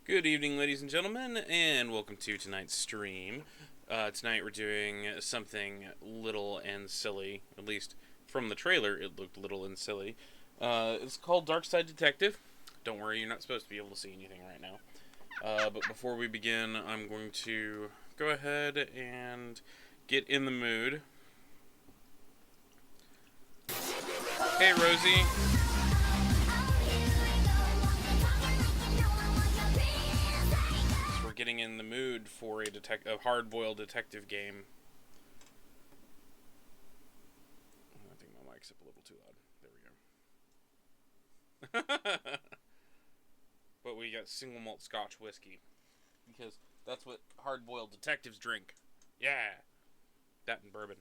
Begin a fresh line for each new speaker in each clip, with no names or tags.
Good evening, ladies and gentlemen, and welcome to tonight's stream. Tonight we're doing something little and silly. At least from the trailer, it looked little and silly. It's called Darkside Detective. Don't worry, you're not supposed to be able to see anything right now. But before we begin, I'm going to go ahead and get in the mood. Hey, Rosie. We're getting in the mood for a hard-boiled detective game. I think my mic's up a little too loud. There we go. But we got single malt Scotch whiskey because that's what hard-boiled detectives drink. Yeah, that and bourbon.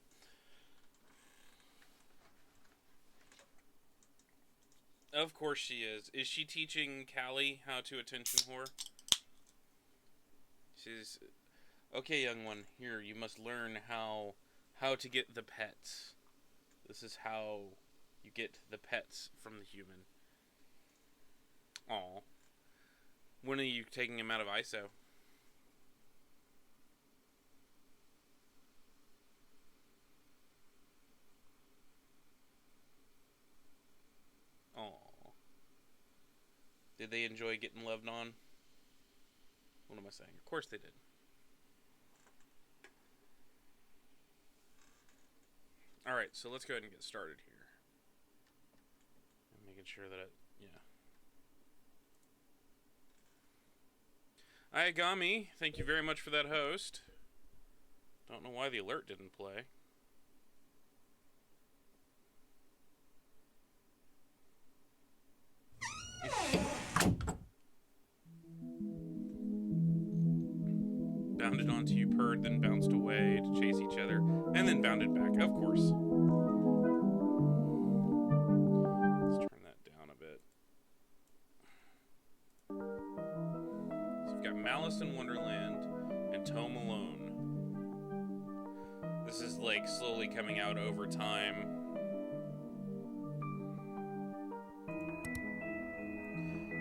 Of course she is. Is she teaching Callie how to attention whore? She's okay, young one. Here, you must learn how to get the pets. This is how you get the pets from the human. Aw. When are you taking him out of ISO? Aw. Did they enjoy getting loved on? What am I saying? Of course they did. Alright, so let's go ahead and get started here. I'm making sure that Ayagami, thank you very much for that host. Don't know why the alert didn't play. Bounded onto you, purred, then bounced away to chase each other, and then bounded back, of course. Let's turn that down a bit. So we've got Malice in Wonderland and Tome Alone. This is like slowly coming out over time.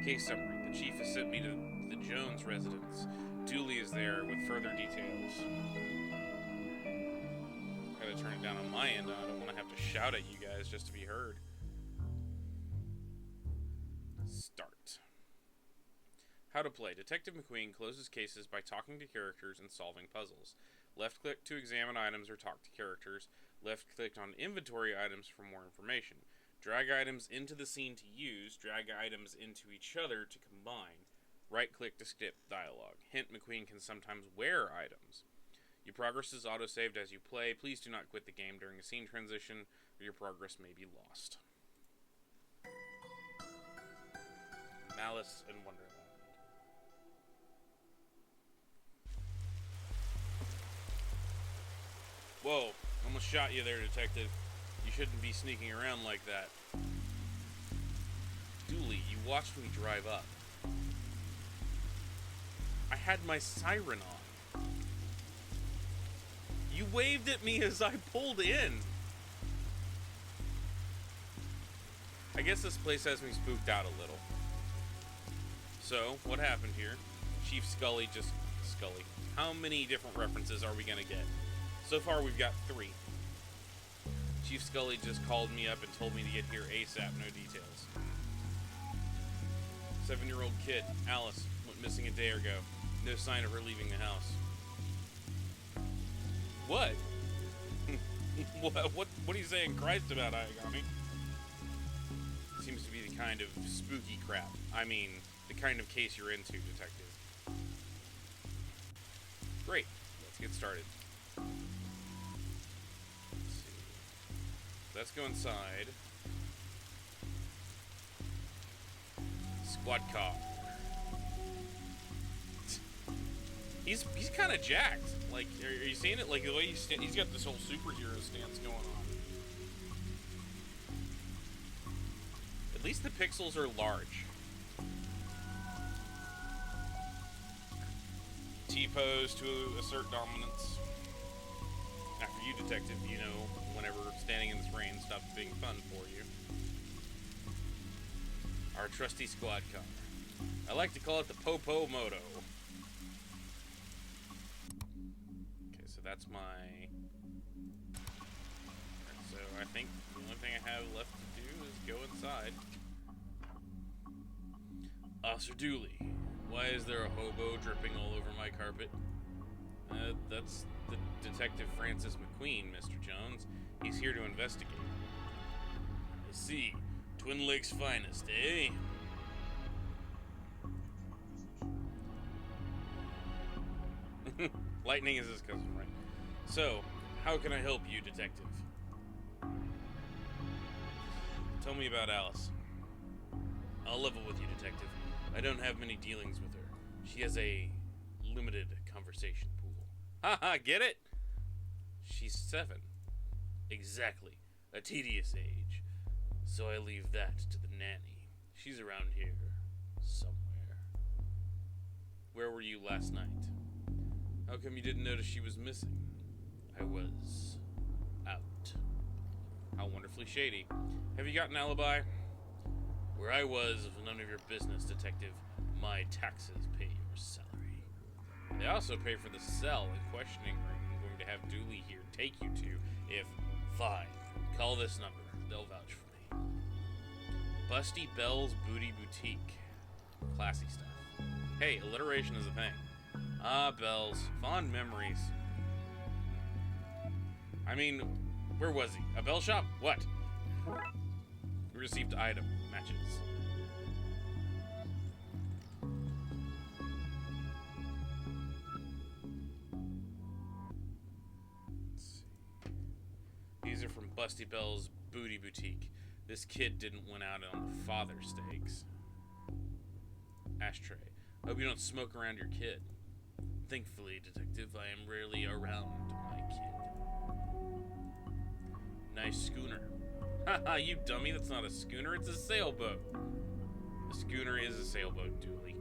Case summary. The chief has sent me to the Jones residence. Dooley is there with further details. Gotta turn it down on my end. I don't want to have to shout at you guys just to be heard. Start. How to play. Detective McQueen closes cases by talking to characters and solving puzzles. Left click to examine items or talk to characters. Left click on inventory items for more information. Drag items into the scene to use. Drag items into each other to combine. Right-click to skip dialogue. Hint, McQueen can sometimes wear items. Your progress is auto-saved as you play. Please do not quit the game during a scene transition, or your progress may be lost. Malice in Wonderland. Whoa, almost shot you there, detective. You shouldn't be sneaking around like that. Dooley, you watched me drive up. I had my siren on. You waved at me as I pulled in. I guess this place has me spooked out a little. So, what happened here? Chief Scully just... Scully. How many different references are we gonna get? So far, we've got 3. Chief Scully just called me up and told me to get here ASAP, no details. 7-year-old kid, Alice, went missing a day ago. No sign of her leaving the house. What? What are you saying Christ about, Ayagami? Seems to be the kind of spooky crap. I mean, the kind of case you're into, detective. Great. Let's get started. Let's see. Let's go inside. Squad car. He's kind of jacked. Like, are you seeing it? Like, the way he's got this whole superhero stance going on. At least the pixels are large. T-pose to assert dominance. After you, detective, you know, whenever standing in this rain stops being fun for you. Our trusty squad car. I like to call it the Popo Moto. Okay, so that's my... So I think the only thing I have left to do is go inside. Officer Dooley, why is there a hobo dripping all over my carpet? That's the Detective Francis McQueen, Mr. Jones. He's here to investigate. I see. Twin Lakes finest, eh? Lightning is his cousin, right? So, how can I help you, Detective? Tell me about Alice. I'll level with you, Detective. I don't have many dealings with her. She has a limited conversation pool. Haha, get it? She's 7. Exactly. A tedious age. So I leave that to the nanny. She's around here. Somewhere. Where were you last night? How come you didn't notice she was missing? I was... out. How wonderfully shady. Have you got an alibi? Where I was none of your business, Detective. My taxes pay your salary. They also pay for the cell and questioning room I'm going to have Dooley here take you to if... Fine. Call this number. They'll vouch for me. Busty Bell's Booty Boutique. Classy stuff. Hey, alliteration is a thing. Ah, Bells. Fond memories. I mean, where was he? A bell shop? What? Received item. Matches. Let's see. These are from Busty Bell's Booty Boutique. This kid didn't win out on the father stakes. Ashtray. Hope you don't smoke around your kid. Thankfully, Detective, I am rarely around my kid. Nice schooner. Haha, you dummy, that's not a schooner, it's a sailboat. A schooner is a sailboat, Dooley.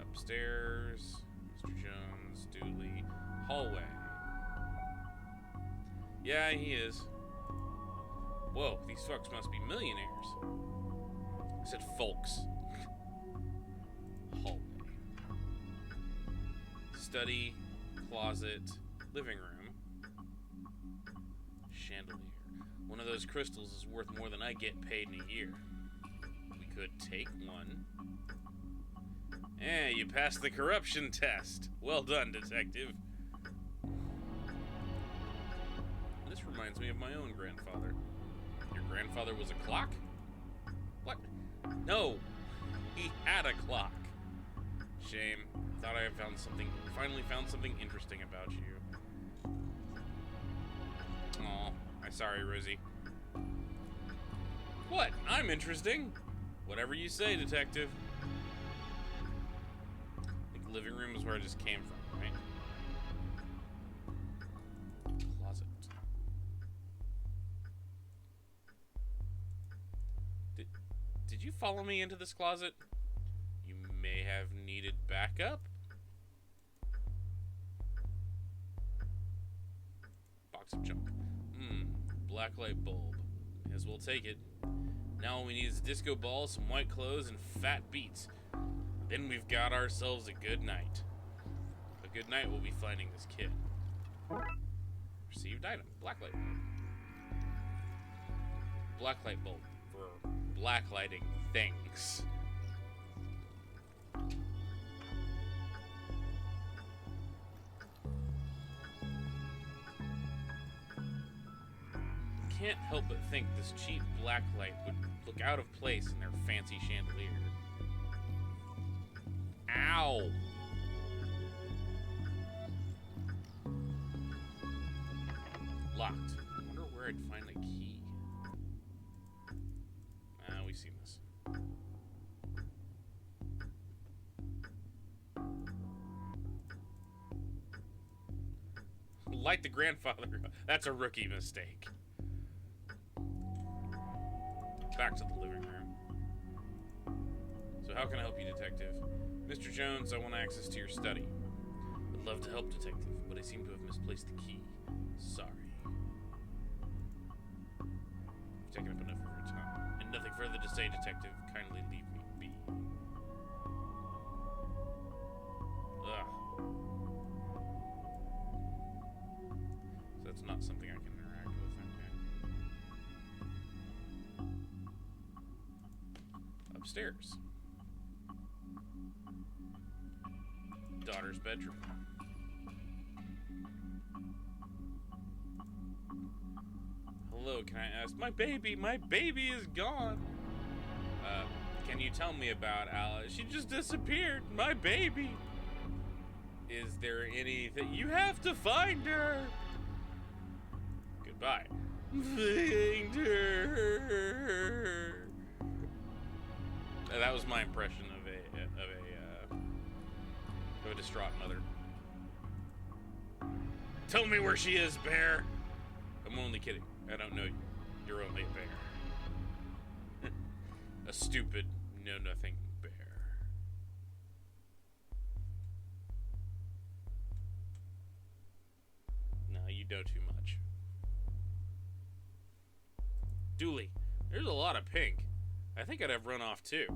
Upstairs, Mr. Jones, Dooley, hallway. Yeah, he is. Whoa, these fucks must be millionaires. I said folks. Hallway. Study, closet, living room. Chandelier. One of those crystals is worth more than I get paid in a year. We could take one. Eh, you passed the corruption test. Well done, Detective. This reminds me of my own grandfather. Your grandfather was a clock? What? No, he had a clock. Shame. Thought I had finally found something interesting about you. Aw, I'm sorry, Rosie. What? I'm interesting? Whatever you say, Detective. I think the living room is where I just came from, right? Closet. Did you follow me into this closet? You may have needed backup? Box of junk. Blacklight bulb. May as well take it. Now all we need is a disco ball, some white clothes, and fat beats. Then we've got ourselves a good night. A good night we'll be finding this kid. Received item. Blacklight bulb. Blacklight bulb for blacklighting things. Can't help but think this cheap black light would look out of place in their fancy chandelier. Ow! Locked. I wonder where I'd find a key. We've seen this. Like the grandfather. That's a rookie mistake. Back to the living room. So how can I help you, Detective? Mr. Jones, I want access to your study. I'd love to help, Detective, but I seem to have misplaced the key. Sorry. You've taken up enough of your time. And nothing further to say, Detective. Kindly leave me upstairs. Daughter's bedroom. Hello, can I ask? My baby is gone. Can you tell me about Alice? She just disappeared. My baby. Is there anything? You have to find her. Goodbye. Find her. That was my impression of a distraught mother. Tell me where she is, Bear. I'm only kidding. I don't know you. You're only a bear. A stupid, know-nothing bear. No, you know too much. Dooley, there's a lot of pink. I think I'd have run off too.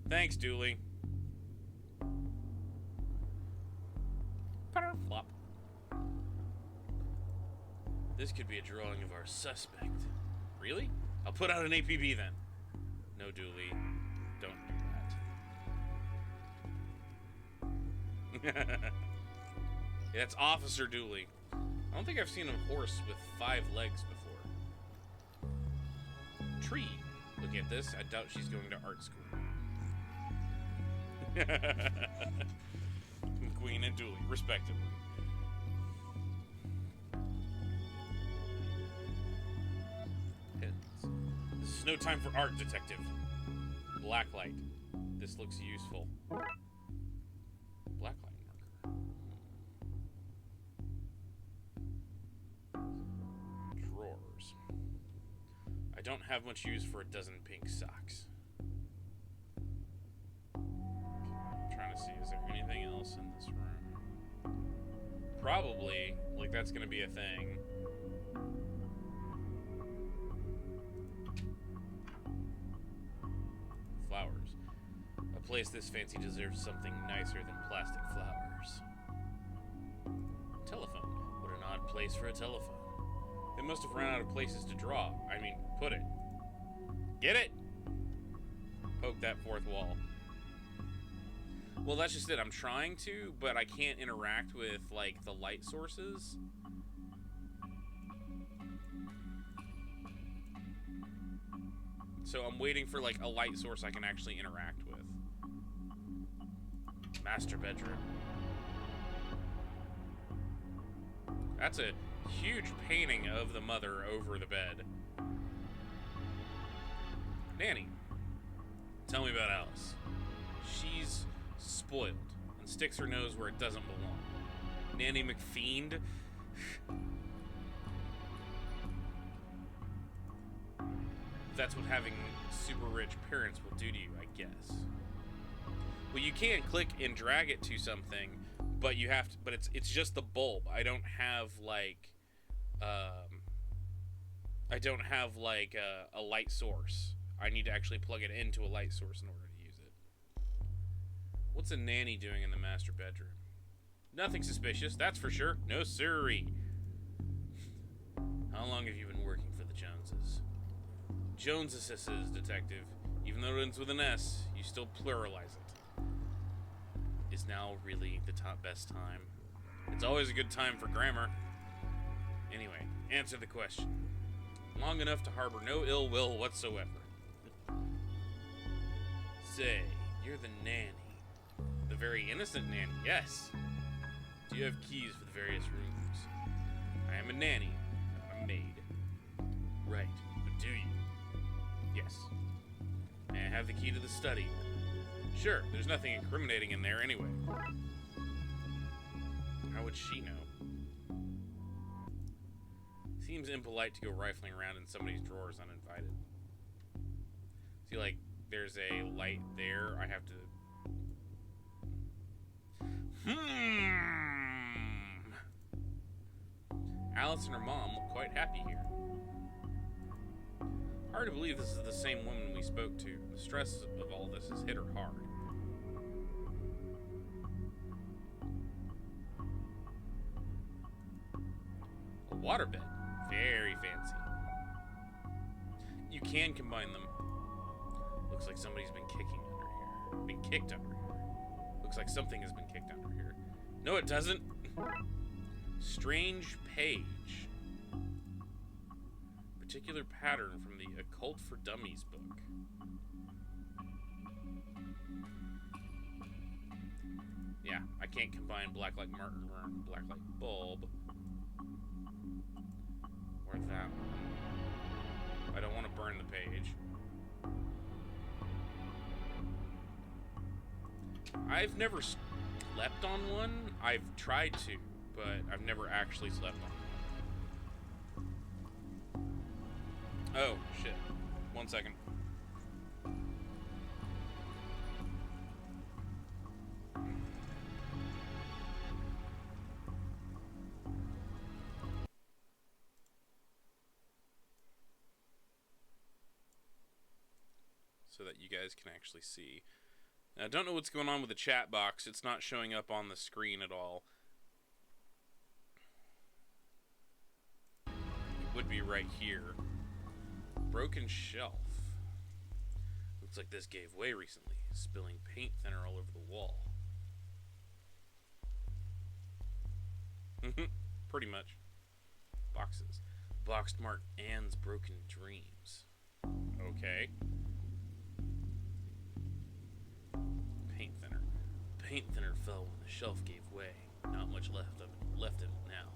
Thanks, Dooley. Flop. This could be a drawing of our suspect. Really? I'll put out an APB then. No, Dooley. Don't do that. Yeah, it's Officer Dooley. I don't think I've seen a horse with 5 legs before. Tree. Look at this. I doubt she's going to art school. McQueen and Dooley, respectively. This is no time for art, detective. Blacklight. This looks useful. Blacklight marker. Drawers. I don't have much use for a dozen pink socks. I'm trying to see, is there anything else in this room? Probably. Like, that's gonna be a thing. Flowers. A place this fancy deserves something nicer than plastic flowers. Telephone. What an odd place for a telephone. They must have run out of places to draw. I mean, put it. Get it? Poke that fourth wall. Well, that's just it. I'm trying to, but I can't interact with, like, the light sources. So I'm waiting for, like, a light source I can actually interact with. Master bedroom. That's a huge painting of the mother over the bed. Nanny. Tell me about Alice. She's spoiled and sticks her nose where it doesn't belong. Nanny McFiend. That's what having super rich parents will do to you, I guess. Well, you can click and drag it to something, but you have to. But it's just the bulb. I don't have like, a light source. I need to actually plug it into a light source in order to use it. What's a nanny doing in the master bedroom? Nothing suspicious, that's for sure. No siree. How long have you been working for the Joneses? Joneses, detective. Even though it ends with an S, you still pluralize it. Is now really the best time? It's always a good time for grammar. Anyway, answer the question. Long enough to harbor no ill will whatsoever. Say, you're the nanny. The very innocent nanny, yes. Do you have keys for the various rooms? I am a nanny, not a maid. Right, but do you? Yes. May I have the key to the study? Sure, there's nothing incriminating in there anyway. How would she know? Seems impolite to go rifling around in somebody's drawers uninvited. See, like, there's a light there. I have to... Alice and her mom look quite happy here. Hard to believe this is the same woman we spoke to. The stress of all this has hit her hard. A waterbed. Very fancy. You can combine them. Looks like somebody's been kicking under here. Been kicked under here. Looks like something has been kicked under here. No, it doesn't. Strange page. Particular pattern from the Occult for Dummies book. Yeah, I can't combine blacklight marker and blacklight bulb. Or that one. I don't want to burn the page. I've never slept on one. I've tried to, but I've never actually slept on one. Oh, shit. 1 second. So that you guys can actually see. Now, I don't know what's going on with the chat box. It's not showing up on the screen at all. It would be right here. Broken shelf. Looks like this gave way recently, spilling paint thinner all over the wall. Pretty much. Boxes. Boxed marked Anne's Broken Dreams. Okay. Paint thinner. Paint thinner fell when the shelf gave way. Not much left of it now.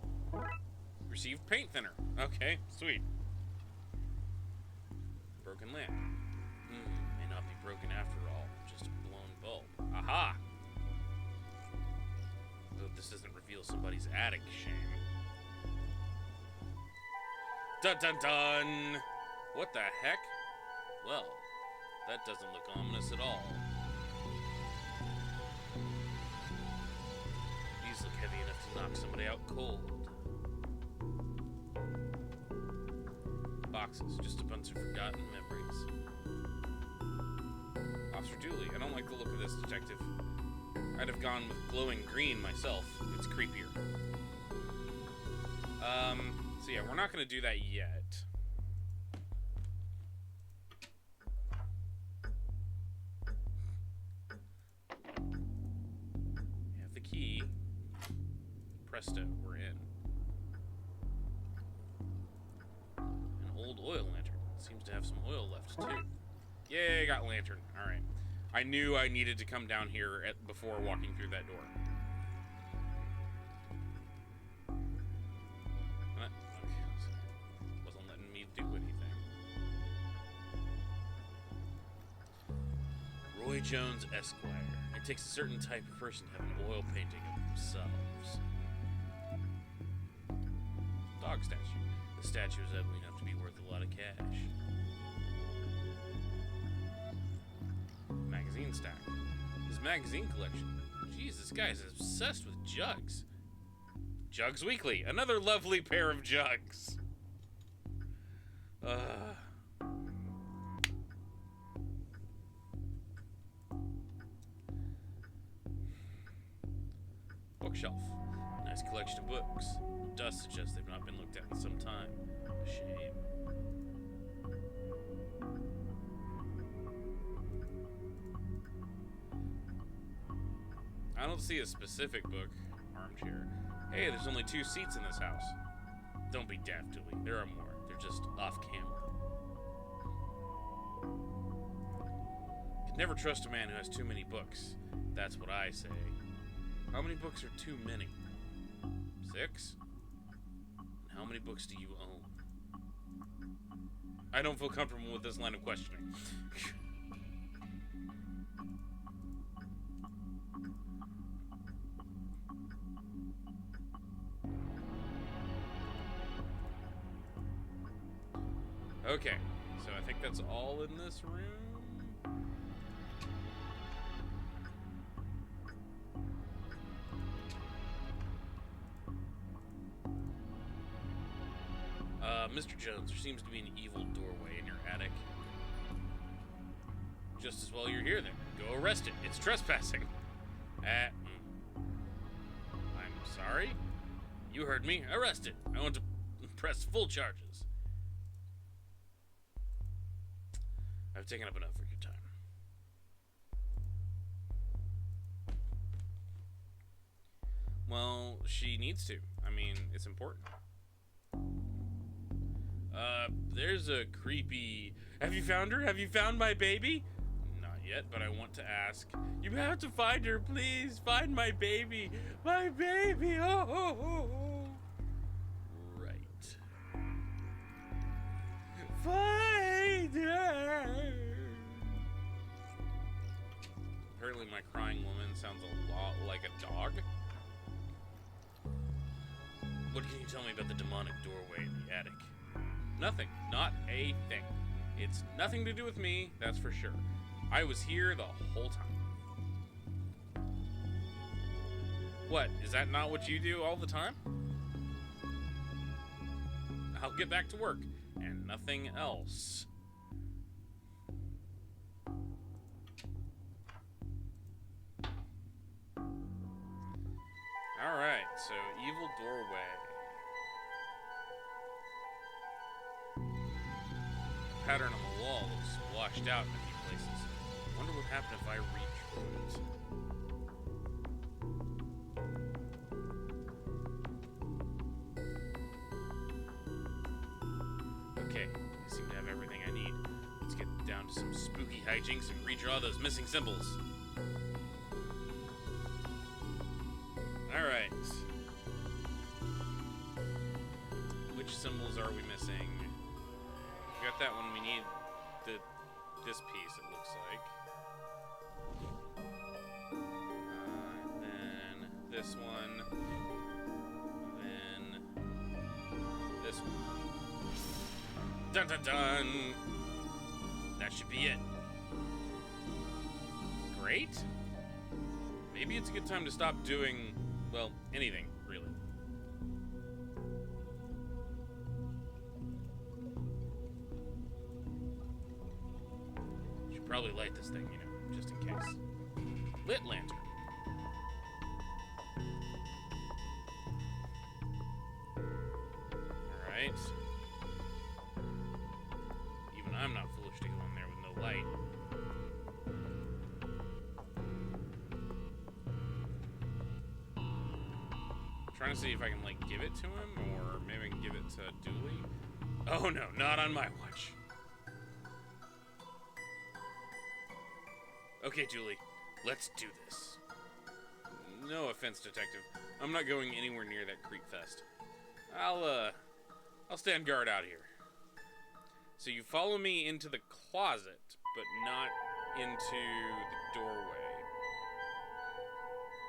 Received paint thinner. Okay, sweet. Broken lamp. May not be broken after all. Just a blown bulb. Aha! I hope this doesn't reveal somebody's attic shame. Dun dun dun! What the heck? Well, that doesn't look ominous at all. These look heavy enough to knock somebody out cold. Boxes, just a bunch of forgotten memories. Officer Dooley, I don't like the look of this, detective. I'd have gone with glowing green myself. It's creepier. So yeah, we're not gonna do that yet. We have the key. Presto, we're in. An old oil lantern. Seems to have some oil left too. Yay, got lantern. Alright. I knew I needed to come down here before walking through that door. What? Okay. Wasn't letting me do anything. Roy Jones, Esquire. It takes a certain type of person to have an oil painting of themselves. Dog statue. The statue is ugly enough to be worth a lot of cash. Magazine stack. His magazine collection. Jeez, this guy's obsessed with jugs. Jugs Weekly. Another lovely pair of jugs. Bookshelf. Nice collection of books. Dust suggests they've not been looked at in some time. A shame. I don't see a specific book. Armchair. Hey, there's only 2 seats in this house. Don't be daft, Dooley. There are more. They're just off camera. Could never trust a man who has too many books. That's what I say. How many books are too many? 6? And how many books do you own? I don't feel comfortable with this line of questioning. Okay, so I think that's all in this room. Mr. Jones, there seems to be an evil doorway in your attic. Just as well you're here then. Go arrest it. It's trespassing. I'm sorry? You heard me. Arrest it. I want to press full charges. I've taken up enough of your time. Well, she needs to. I mean, it's important. There's a creepy... Have you found her? Have you found my baby? Not yet, but I want to ask. You have to find her, please. Find my baby. My baby. Oh. Right. Find her. Apparently my crying woman sounds a lot like a dog. What can you tell me about the demonic doorway in the attic? Nothing. Not a thing. It's nothing to do with me, that's for sure. I was here the whole time. What? Is that not what you do all the time? I'll get back to work. And nothing else. Alright, so evil doorway. The pattern on the wall looks washed out in a few places. Wonder what happened if I reach it. Okay, I seem to have everything I need. Let's get down to some spooky hijinks and redraw those missing symbols. Alright. Which symbols are we missing? We got that one. We need this piece, it looks like. Then this one. Then this one. Dun dun dun! That should be it. Great. Maybe it's a good time to stop doing, well, anything, really. Should probably light this thing, just in case. Lit lantern. Alright. Even I'm not foolish to go in there with no light. Trying to see if I can, give it to him, or maybe I can give it to Dooley. Oh no, not on my watch. Okay, Dooley, let's do this. No offense, Detective. I'm not going anywhere near that creep fest. I'll stand guard out here. So you follow me into the closet, but not into the doorway.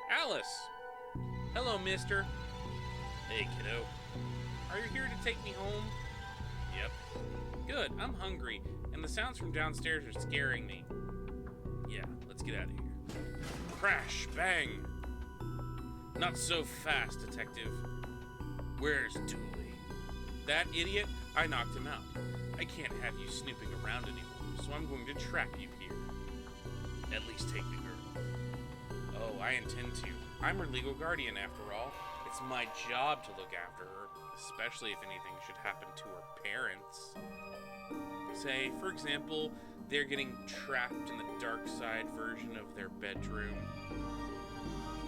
Alice! Hello, mister. Hey, kiddo. Are you here to take me home? Yep. Good, I'm hungry, and the sounds from downstairs are scaring me. Yeah, let's get out of here. Crash! Bang! Not so fast, Detective. Where's Dooley? That idiot? I knocked him out. I can't have you snooping around anymore, so I'm going to trap you here. At least take the girl. Oh, I intend to. I'm her legal guardian, after all. It's my job to look after her, especially if anything should happen to her parents. Say, for example, they're getting trapped in the Darkside version of their bedroom.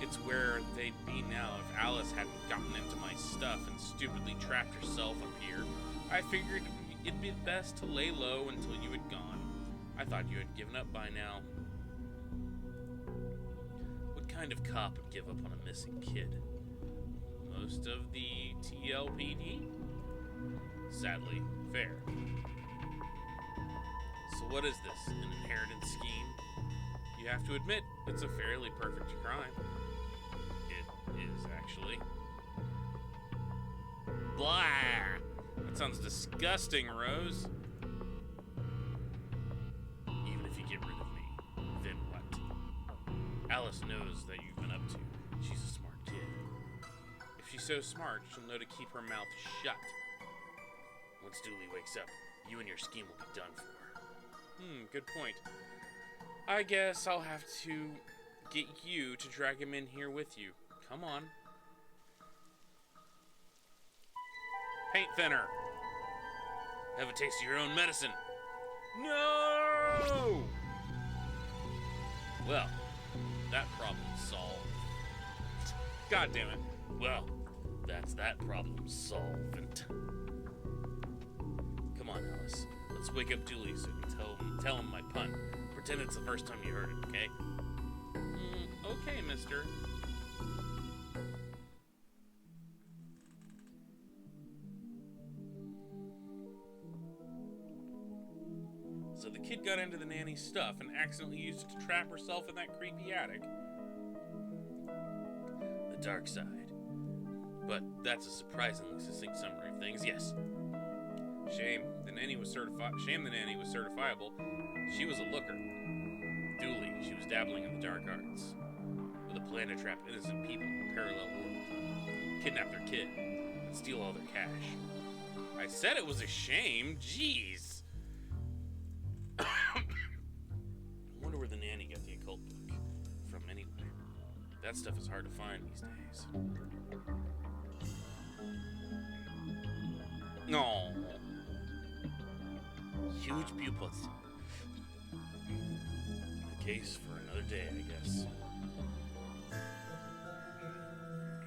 It's where they'd be now if Alice hadn't gotten into my stuff and stupidly trapped herself up here. I figured it'd be best to lay low until you had gone. I thought you had given up by now. What kind of cop would give up on a missing kid? Most of the TLPD? Sadly, fair. So what is this, an inheritance scheme? You have to admit, it's a fairly perfect crime. It is, actually. Blah! That sounds disgusting, Rose. Even if you get rid of me, then what? Alice knows that you've been up to. She's a smart kid. If she's so smart, she'll know to keep her mouth shut. Once Dooley wakes up, you and your scheme will be done for. Good point. I guess I'll have to get you to drag him in here with you. Come on. Paint thinner. Have a taste of your own medicine. No! Well, that problem's solved. God damn it. Well, that's that problem solved. Come on, Alice. Let's wake up Dooley so we can tell him my pun. Pretend it's the first time you heard it, okay? Okay, mister. So the kid got into the nanny's stuff and accidentally used it to trap herself in that creepy attic. The dark side. But that's a surprisingly succinct summary of things. Yes. Shame the nanny was certifiable. She was a looker. Dooley, she was dabbling in the dark arts. With a plan to trap innocent people in a parallel world. Kidnap their kid. And steal all their cash. I said it was a shame. Jeez. I wonder where the nanny got the occult book from anyway. That stuff is hard to find these days. No. Huge pupils. A case for another day, I guess.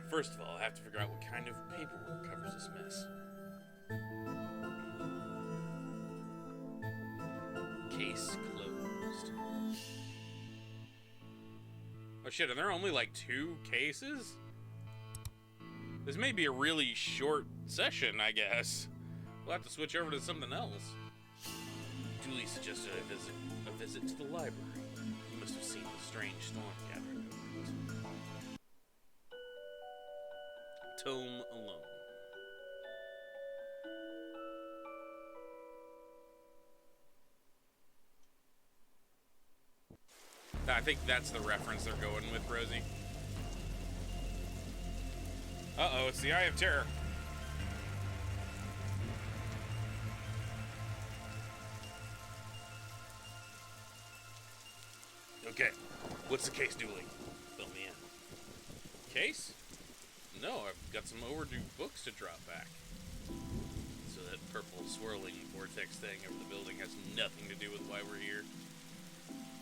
First of all, I have to figure out what kind of paperwork covers this mess. Case closed. Oh shit, are there only like 2 cases? This may be a really short session, I guess. We'll have to switch over to something else. Julie suggested a visit to the library. You must have seen the strange storm gathering over it. Tome alone. I think that's the reference they're going with, Rosie. Uh-oh, it's the Eye of Terror. Okay, what's the case, Dooley? Fill me in. Case? No, I've got some overdue books to drop back. So that purple swirling vortex thing over the building has nothing to do with why we're here.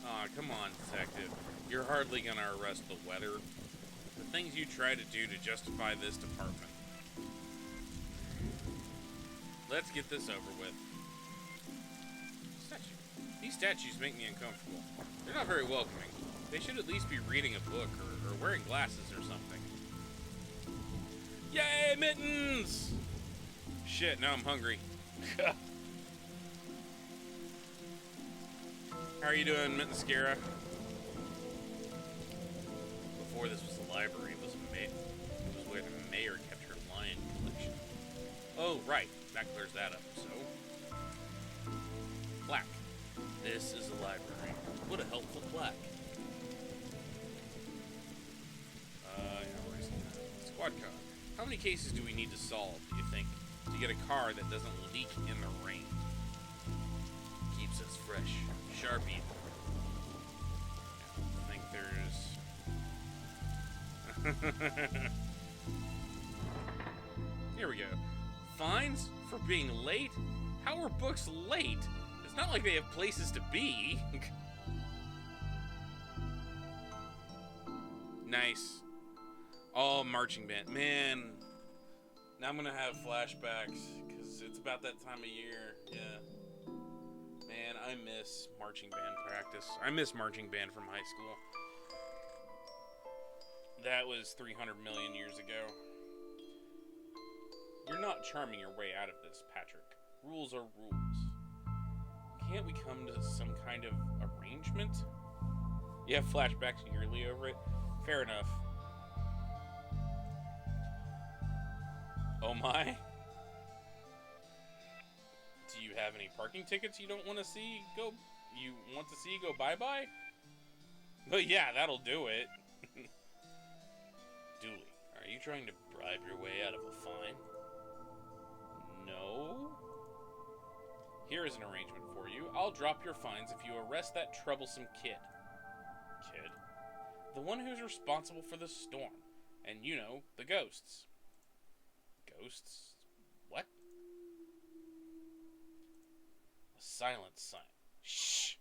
Aw, come on, detective. You're hardly gonna arrest the weather. The things you try to do to justify this department. Let's get this over with. These statues make me uncomfortable. They're not very welcoming. They should at least be reading a book or wearing glasses or something. Yay, mittens! Shit, now I'm hungry. How are you doing, Mittenscara? Before this was the library, it was where the mayor kept her lion collection. Oh, right. That clears that up, so. Plaque. This is a library. What a helpful plaque. Squad car. How many cases do we need to solve, do you think, to get a car that doesn't leak in the rain? Keeps us fresh. Sharp even. I think there's... Here we go. Fines for being late? How are books late? It's not like they have places to be. Nice. Oh, marching band. Man. Now I'm gonna have flashbacks, because it's about that time of year. Yeah. Man, I miss marching band practice. I miss marching band from high school. That was 300 million years ago. You're not charming your way out of this, Patrick. Rules are rules. Can't we come to some kind of arrangement? You have flashbacks yearly over it? Fair enough. Oh my? Do you have any parking tickets you don't want to see go... You want to see go bye-bye? But yeah, that'll do it. Dooley, are you trying to bribe your way out of a fine? No? Here is an arrangement for you. I'll drop your fines if you arrest that troublesome kid. Kid? The one who's responsible for the storm. And, you know, the ghosts. Ghosts? What? A silent sign. Shh!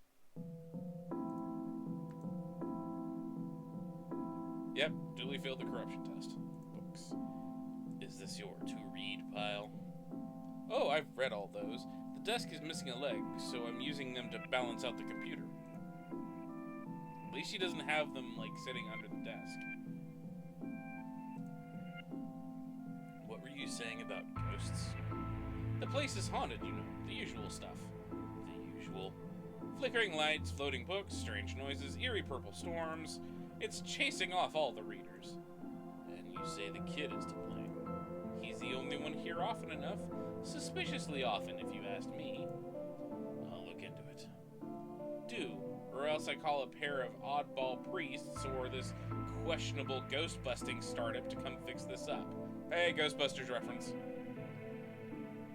Yep, Dooley successfully failed the corruption test. Books. Is this your to-read pile? Oh, I've read all those. The desk is missing a leg, so I'm using them to balance out the computer. At least she doesn't have them, like, sitting under the desk. What were you saying about ghosts? The place is haunted, you know. The usual stuff. The usual. Flickering lights, floating books, strange noises, eerie purple storms. It's chasing off all the readers. And you say the kid is to blame. He's the only one here often enough. Suspiciously often, if you ask me. I'll look into it. Do, or else I call a pair of oddball priests or this questionable ghost-busting startup to come fix this up. Hey, Ghostbusters reference.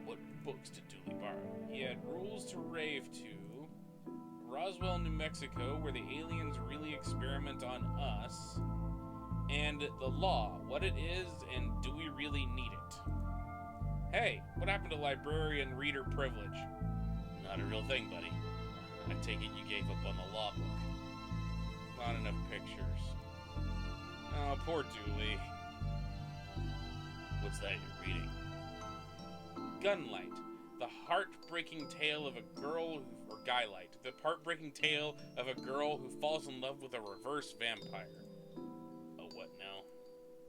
What books did Dooley borrow? He had Rules to Rave to, Roswell, New Mexico, where the aliens really experiment on us, and The Law, what it is, and do we really need it? Hey, what happened to librarian reader privilege? Not a real thing, buddy. I take it you gave up on the law book. Not enough pictures. Oh, poor Dooley. What's that you're reading? Gunlight. The heartbreaking tale of a girl or Guylight. The heartbreaking tale of a girl who falls in love with a reverse vampire. A what now?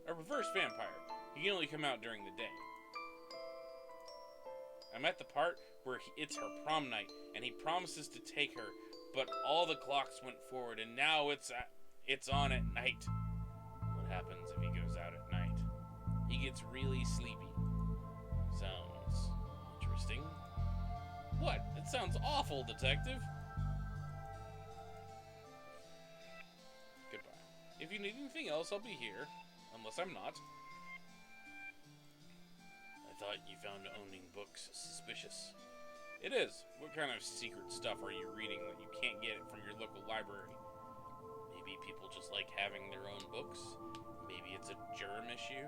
A reverse vampire. He can only come out during the day. I'm at the part where it's her prom night, and he promises to take her, but all the clocks went forward, and now it's on at night. What happens if he goes out at night? He gets really sleepy. Sounds interesting. What? It sounds awful, detective. Goodbye. If you need anything else, I'll be here. Unless I'm not. I thought you found owning books suspicious. It is. What kind of secret stuff are you reading that you can't get it from your local library? Maybe people just like having their own books? Maybe it's a germ issue?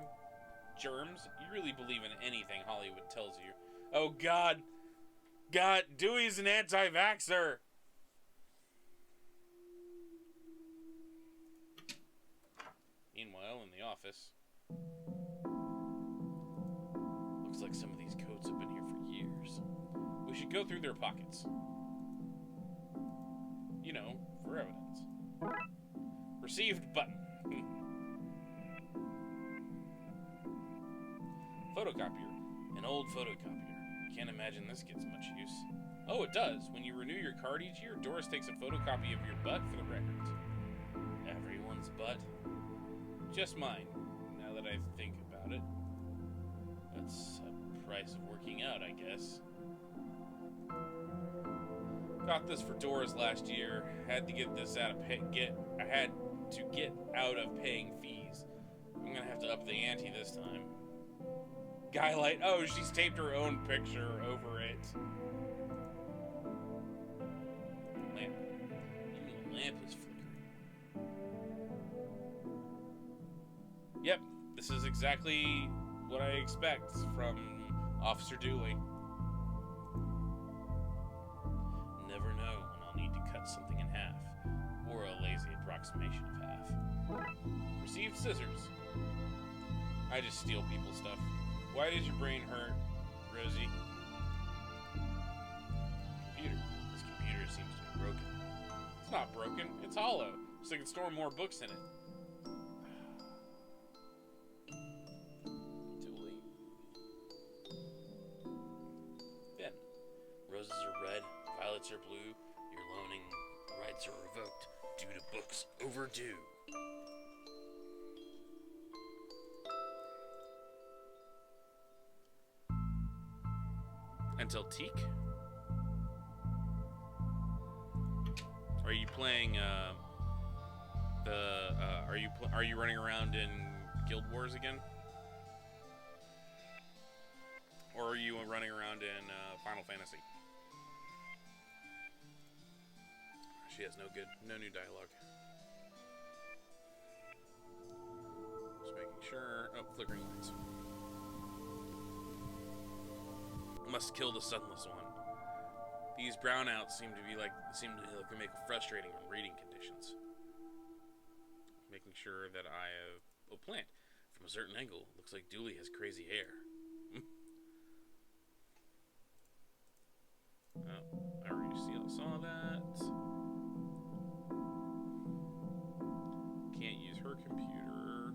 Germs? You really believe in anything Hollywood tells you. Oh, God. God, Dewey's an anti-vaxxer. Meanwhile, in the office. Looks like some of these coats have been here for years. We should go through their pockets. You know, for evidence. Received button. Photocopier. An old photocopier. Can't imagine this gets much use. Oh, it does. When you renew your card each year, Doris takes a photocopy of your butt for the records. Everyone's butt? Just mine, now that I think about it. That's a price of working out, I guess. Got this for Doris last year. Had to get this out of I had to get out of paying fees. I'm gonna have to up the ante this time. Guylight. Oh, she's taped her own picture over it. Lamp. Even the lamp is flickering. Yep, this is exactly what I expect from Officer Dooley. Never know when I'll need to cut something in half, or a lazy approximation of half. Received scissors. I just steal people's stuff. Why does your brain hurt, Rosie? Computer. This computer seems to be broken. It's not broken. It's hollow, so I can store more books in it. Dooley. Ben. Roses are red, violets are blue. Your loaning rights are revoked due to books overdue. Until Teak? Are you playing are you running around in Guild Wars again? Or are you running around in Final Fantasy? She has no new dialogue. Just making sure. Oh, flickering lights. Must kill the sunless one. These brownouts seem to make frustrating reading conditions. Making sure that I have a plant. From a certain angle, looks like Dooley has crazy hair. Oh, I already saw that. Can't use her computer.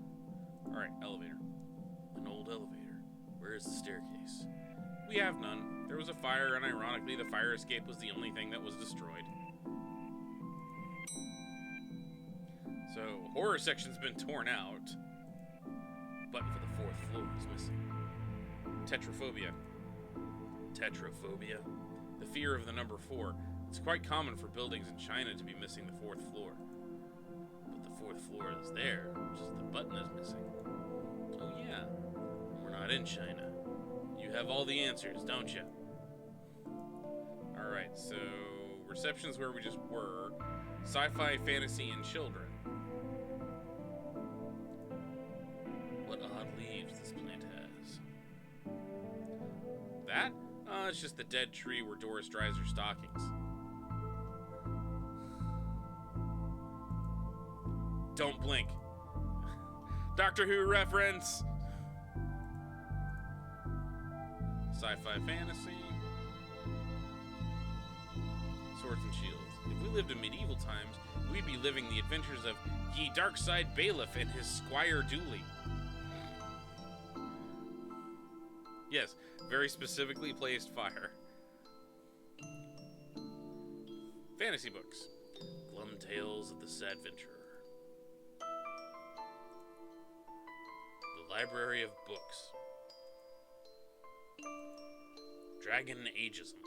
Alright, elevator. An old elevator. Where is the staircase? We have none. There was a fire, and ironically, the fire escape was the only thing that was destroyed. So, horror section's been torn out. Button for the 4th floor is missing. Tetraphobia. Tetraphobia? The fear of the number 4. It's quite common for buildings in China to be missing the 4th floor. But the 4th floor is there, just the button is missing. Oh yeah, we're not in China. You have all the answers, don't you? Alright, so reception's where we just were. Sci-fi, fantasy, and children. What odd leaves this plant has. That? It's just the dead tree where Doris dries her stockings. Don't blink. Doctor Who reference! Sci-fi fantasy. Swords and shields. If we lived in medieval times, we'd be living the adventures of ye Darkside Bailiff and his Squire Dooley. Yes, very specifically placed fire. Fantasy books. Glum Tales of the Sadventurer. The Library of Books. Dragon Ageism.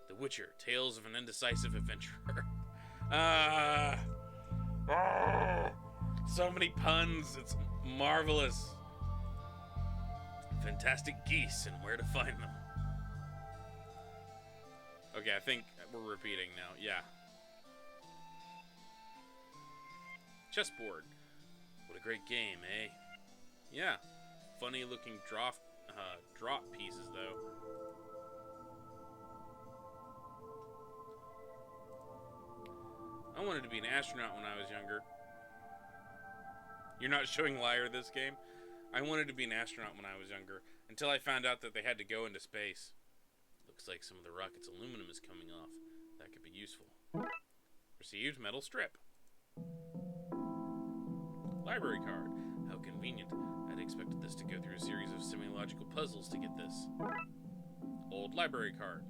The Witcher, Tales of an Indecisive Adventurer. So many puns, it's marvelous. Fantastic Geese and Where to Find Them. Okay, I think we're repeating now, yeah. Chessboard. What a great game, eh? Yeah. Funny looking drop pieces, though. I wanted to be an astronaut when I was younger. You're not showing Liar this game? I wanted to be an astronaut when I was younger, until I found out that they had to go into space. Looks like some of the rocket's aluminum is coming off. That could be useful. Received metal strip. Library card. How convenient. I'd expected this to go through a series of semi-logical puzzles to get this. Old library card.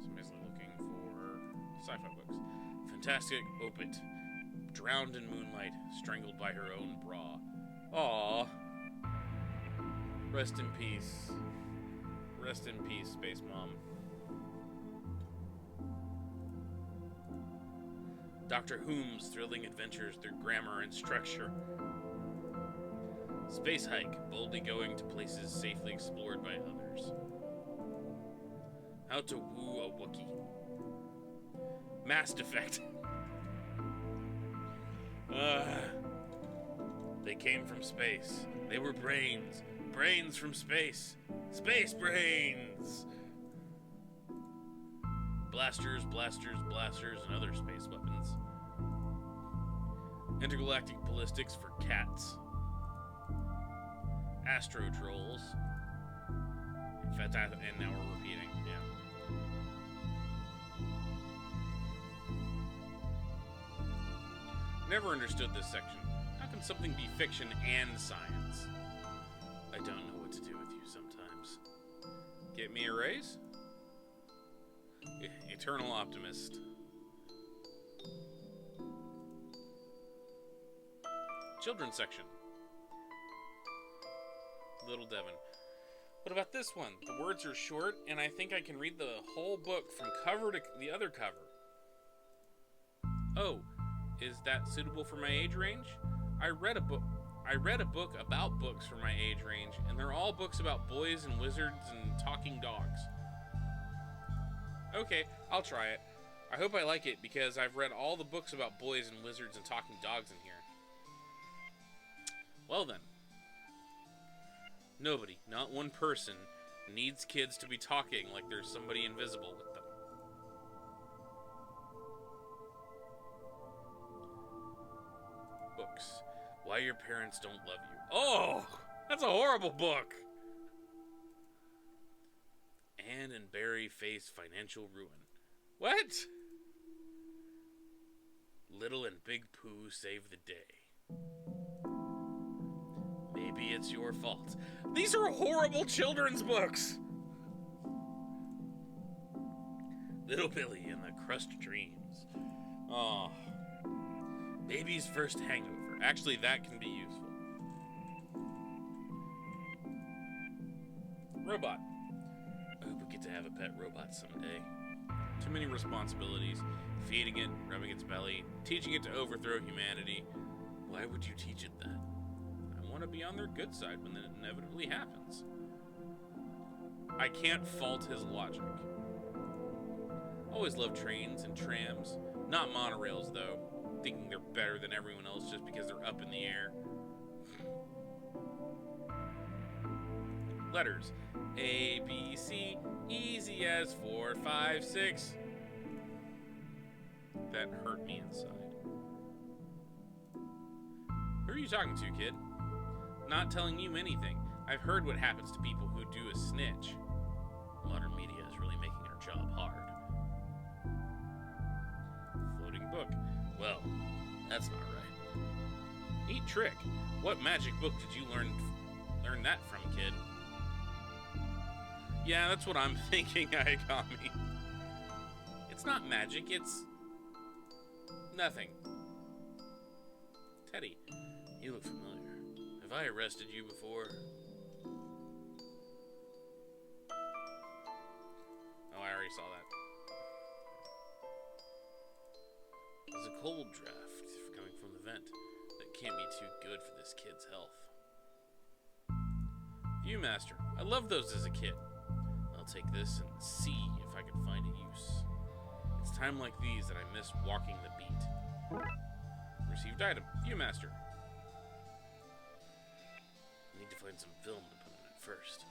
Somebody's looking for sci-fi books. Fantastic Opit. Drowned in moonlight, strangled by her own bra. Aww. Rest in peace. Rest in peace, Space Mom. Dr. Whom's thrilling adventures through grammar and structure. Space hike, boldly going to places safely explored by others. How to woo a Wookiee. Mass Defect. They came from space. They were brains. Brains from space. Space brains! Blasters, blasters, blasters, and other space weapons. Intergalactic ballistics for cats. Astro trolls. In fact, and now we're repeating, yeah. Never understood this section. How can something be fiction and science? I don't know what to do with you sometimes. Get me a raise? Eternal Optimist. Children's section. Little Devon. What about this one? The words are short, and I think I can read the whole book from cover to the other cover. Oh, is that suitable for my age range? I read a book about books for my age range, and they're all books about boys and wizards and talking dogs. Okay, I'll try it. I hope I like it because I've read all the books about boys and wizards and talking dogs in here. Well then. Nobody, not one person, needs kids to be talking like there's somebody invisible with them. Why Your Parents Don't Love You. Oh, that's a horrible book. Anne and Barry face financial ruin. What? Little and Big Pooh save the day. Maybe It's Your Fault. These are horrible children's books. Little Billy and the Crushed Dreams. Oh. Baby's First Hangover. Actually, that can be useful. Robot. I hope we get to have a pet robot someday. Too many responsibilities. Feeding it, rubbing its belly, teaching it to overthrow humanity. Why would you teach it that? I want to be on their good side when it inevitably happens. I can't fault his logic. Always loved trains and trams. Not monorails, though. Thinking they're better than everyone else just because they're up in the air. Letters. A, B, C, easy as 4, 5, 6. That hurt me inside. Who are you talking to, kid? Not telling you anything. I've heard what happens to people who do a snitch. Modern media is really making our job hard. Floating book. Well, that's not right. Neat trick. What magic book did you learn that from, kid? Yeah, that's what I'm thinking, Ayagami. It's not magic, it's nothing. Teddy, you look familiar. Have I arrested you before? Oh, I already saw that. There's a cold draft coming from the vent. That can't be too good for this kid's health. Viewmaster. I loved those as a kid. I'll take this and see if I can find a use. It's time like these that I miss walking the beat. Received item. Viewmaster. Need to find some film to put on it first.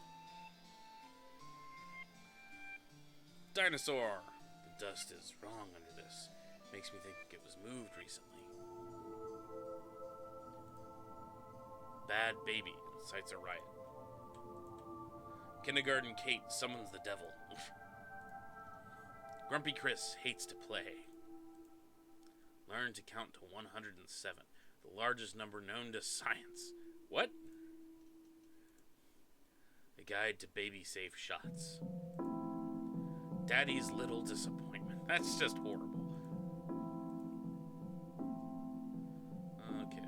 Dinosaur. The dust is wrong under this. Makes me think it was moved recently. Bad baby. Incites a riot. Kindergarten Kate summons the devil. Grumpy Chris hates to play. Learn to count to 107. The largest number known to science. What? A guide to baby safe shots. Daddy's little disappointment. That's just horrible. Okay.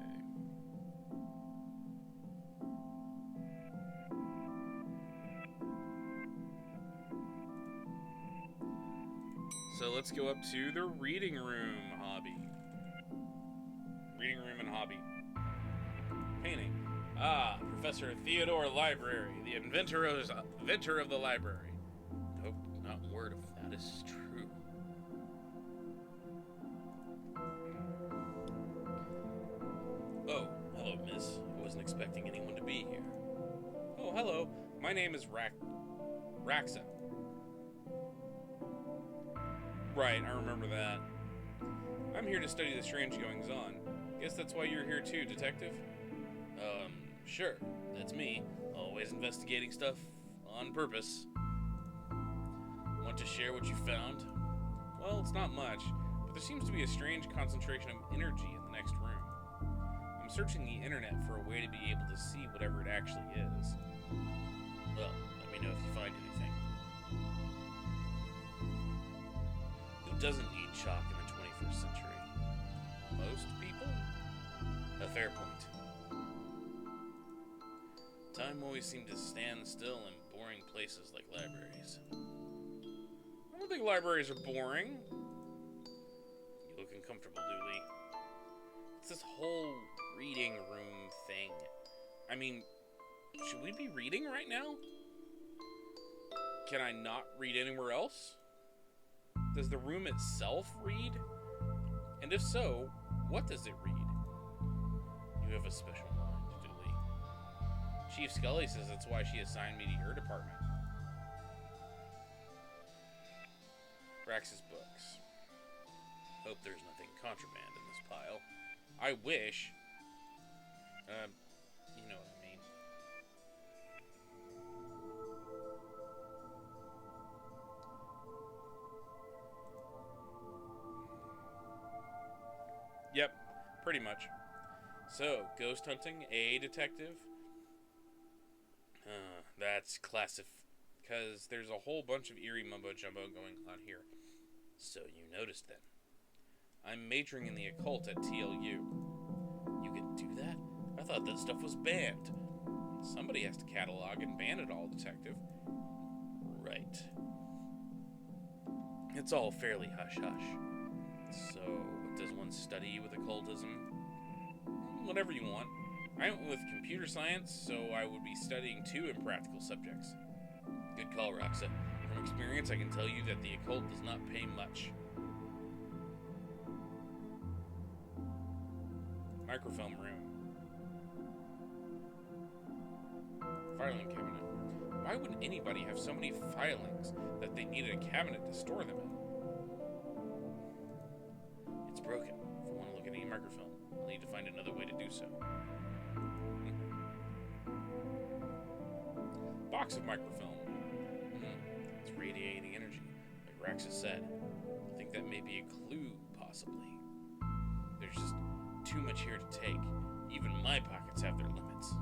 So let's go up to the reading room hobby. Reading room and hobby. Painting. Ah, Professor Theodore Library, the inventor of the library. Nope, not a word of that is true. Oh, hello, miss. I wasn't expecting anyone to be here. Oh, hello. My name is Raxa. Right, I remember that. I'm here to study the strange goings-on. Guess that's why you're here too, detective? Sure. That's me. Always investigating stuff on purpose. Want to share what you found? Well, it's not much, but there seems to be a strange concentration of energy in the next room. I'm searching the internet for a way to be able to see whatever it actually is. Well, let me know if you find anything. Who doesn't need chalk in the 21st century? Most people? A fair point. Time always seemed to stand still in boring places like libraries. I don't think libraries are boring. You look uncomfortable, Dooley. It's this whole reading room thing. I mean, should we be reading right now? Can I not read anywhere else? Does the room itself read? And if so, what does it read? You have a special mind, Dooley. Chief Scully says that's why she assigned me to your department. Rax's books. Hope there's nothing contraband in this pile. I wish. You know what I mean. Yep, pretty much. So, ghost hunting, a detective? That's classic, because there's a whole bunch of eerie mumbo-jumbo going on here. So you noticed then. I'm majoring in the occult at TLU. You can do that? I thought that stuff was banned. Somebody has to catalog and ban it all, detective. Right. It's all fairly hush-hush. So, does one study with occultism? Whatever you want. I went with computer science, so I would be studying 2 impractical subjects. Good call, Roxa. From experience, I can tell you that the occult does not pay much. Microfilm room. Filing cabinet. Why would anybody have so many filings that they needed a cabinet to store them in? It's broken. If I want to look at any microfilm, I'll need to find another way to do so. Box of microfilm. It's radiating energy, like Rax has said. I think that may be a clue, possibly. There's just too much here to take. Even my pockets have their limits.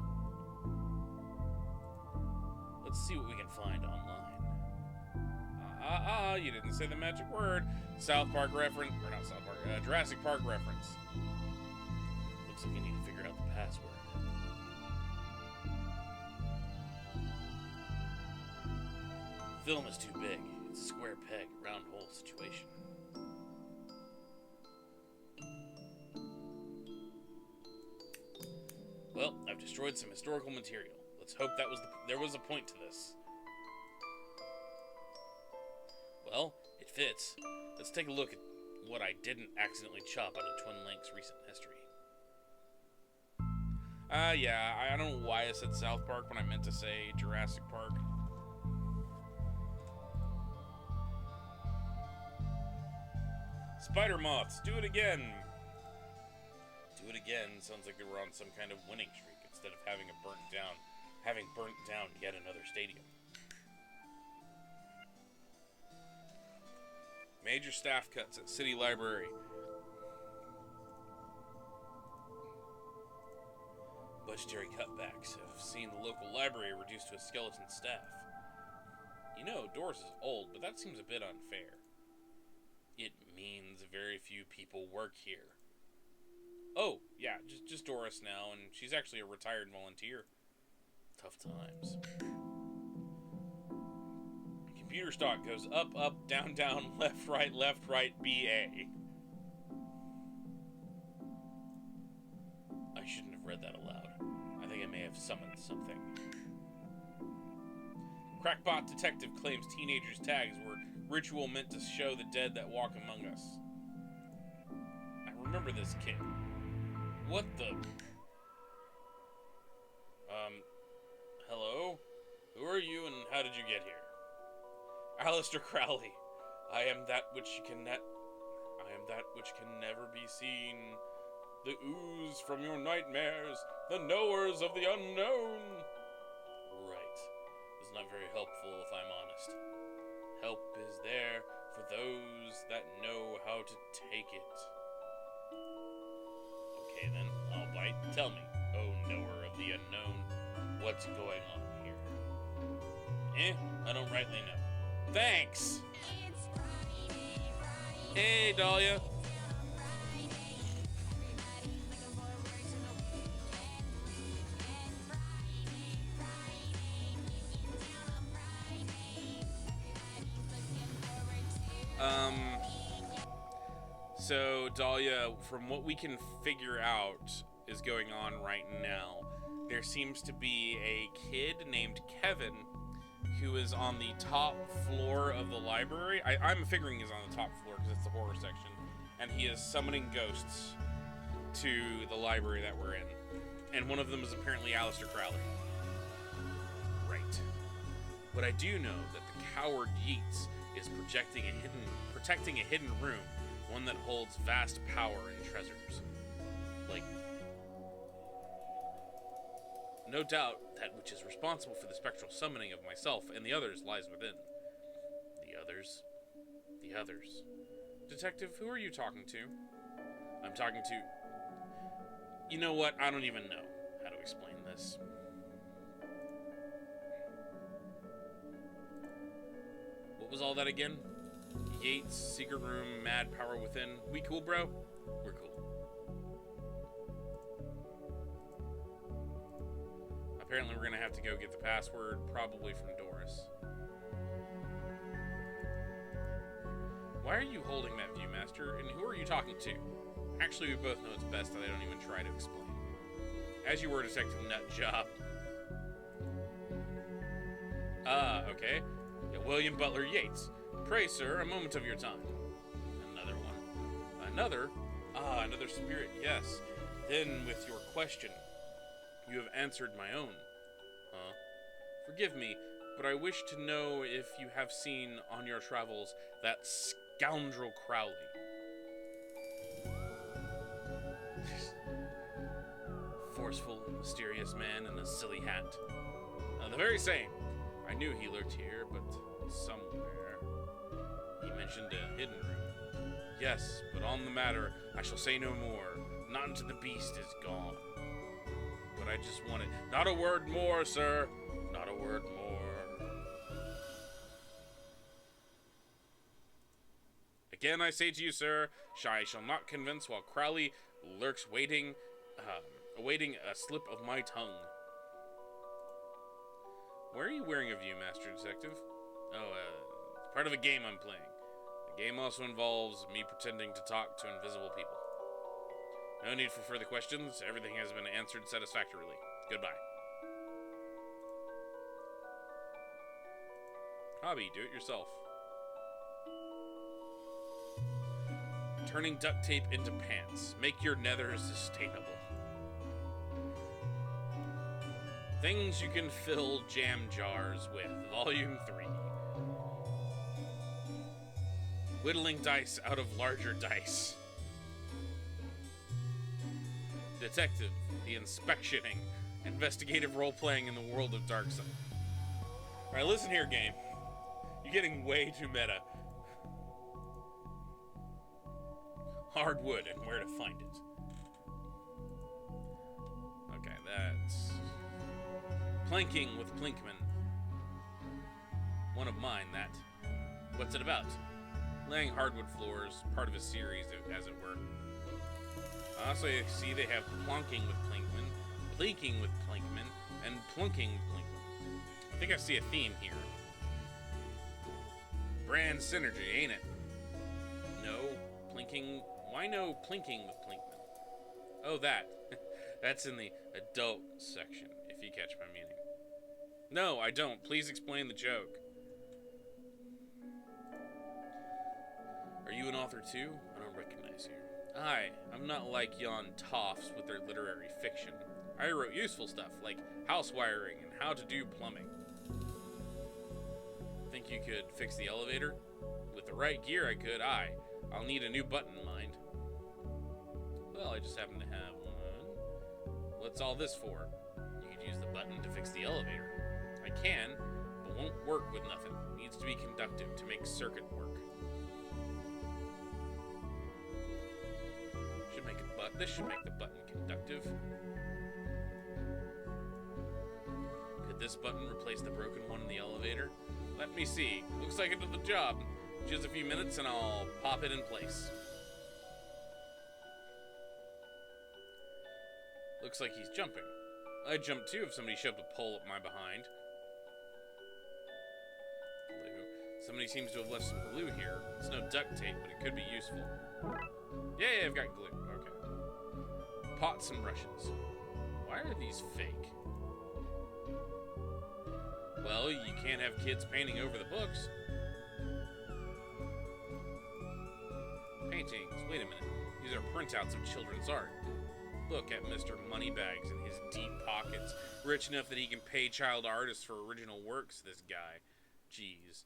Let's see what we can find online. You didn't say the magic word. South Park reference, or not South Park, Jurassic Park reference. Looks like you need to figure out the password. Film is too big. It's a square peg, round hole situation. Well, I've destroyed some historical material. Let's hope there was a point to this. Well, it fits. Let's take a look at what I didn't accidentally chop out of Twin Links' recent history. Yeah, I don't know why I said South Park when I meant to say Jurassic Park. Spider moths, do it again! Do it again sounds like they were on some kind of winning streak instead of having burnt down yet another stadium. Major staff cuts at City Library. Budgetary cutbacks have seen the local library reduced to a skeleton staff. You know, Doris is old, but that seems a bit unfair. It means very few people work here. Oh, yeah, just Doris now, and she's actually a retired volunteer. Tough times. Computer stock goes up, up, down, down, left, right, BA. I shouldn't have read that aloud. I think I may have summoned something. Crackpot detective claims teenagers' tags were ritual meant to show the dead that walk among us. I remember this kid. What the... Hello? Who are you and how did you get here? Alistair Crowley. I am that which can never be seen. The ooze from your nightmares, the knowers of the unknown. Right. It's not very helpful if I'm honest. Help is there for those that know how to take it. Okay then, I'll bite. Tell me, oh knower of the unknown, what's going on here? I don't rightly know. Thanks! Hey, Dahlia. So Dahlia, from what we can figure out is going on right now, there seems to be a kid named Kevin who is on the top floor of the library. I'm figuring he's on the top floor because it's the horror section, and he is summoning ghosts to the library that we're in. And one of them is apparently Alistair Crowley. Right. But I do know that the coward Yeats is protecting a hidden room, one that holds vast power and treasures. Like, No doubt that which is responsible for the spectral summoning of myself and the others lies within. The others? The others. Detective, who are you talking to? I'm talking to... You know what? I don't even know how to explain this. What was all that again? Yates, secret room, mad power within. We cool, bro? We're cool. Apparently we're gonna have to go get the password, probably from Doris. Why are you holding that Viewmaster, and who are you talking to? Actually, we both know it's best that I don't even try to explain. As you were, Detective Nutjob. Okay. Yeah, William Butler Yates. Pray, sir, a moment of your time. Another one. Another? Another spirit, yes. Then, with your question, you have answered my own. Huh? Forgive me, but I wish to know if you have seen on your travels that scoundrel Crowley. Forceful, mysterious man in a silly hat. The very same. I knew he lurked here, but somewhere. He mentioned a hidden room. Yes, but on the matter, I shall say no more. Not until the beast is gone. But I just wanted... Not a word more, sir. Not a word more. Again, I say to you, sir, I shall not convince while Crowley lurks awaiting a slip of my tongue. Why are you wearing a Viewmaster, Detective? It's part of a game I'm playing. The game also involves me pretending to talk to invisible people. No need for further questions. Everything has been answered satisfactorily. Goodbye. Hobby, do it yourself. Turning duct tape into pants. Make your nether sustainable. Things you can fill jam jars with. Volume 3. Whittling dice out of larger dice. Detective, the inspectioning, investigative role-playing in the world of Darkside. Alright, listen here, game. You're getting way too meta. Hardwood and where to find it. Okay, that's... Planking with Plinkman. One of mine, that. What's it about? Laying hardwood floors, part of a series, as it were. Also, you see they have plonking with Plinkman, plinking with Plinkman, and plunking with Plinkman. I think I see a theme here. Brand synergy, ain't it? No, plinking... Why no plinking with Plinkman? Oh, that. That's in the adult section, if you catch my meaning. No, I don't. Please explain the joke. Are you an author too? I don't recognize you. I'm not like yon toffs with their literary fiction. I wrote useful stuff, like house wiring and how to do plumbing. Think you could fix the elevator? With the right gear I could, I'll need a new button, mind. Well, I just happen to have one. What's all this for? You could use the button to fix the elevator. I can, but won't work with nothing. Needs to be conductive to make circuit work. This should make the button conductive. Could this button replace the broken one in the elevator? Let me see. Looks like it did the job. Just a few minutes and I'll pop it in place. Looks like he's jumping. I'd jump too if somebody shoved a pole up my behind. Glue. Somebody seems to have left some glue here. It's no duct tape, but it could be useful. Yeah, I've got glue. Okay. Pots and brushes. Why are these fake? Well, you can't have kids painting over the books. Paintings. Wait a minute. These are printouts of children's art. Look at Mr. Moneybags in his deep pockets. Rich enough that he can pay child artists for original works, this guy. Jeez.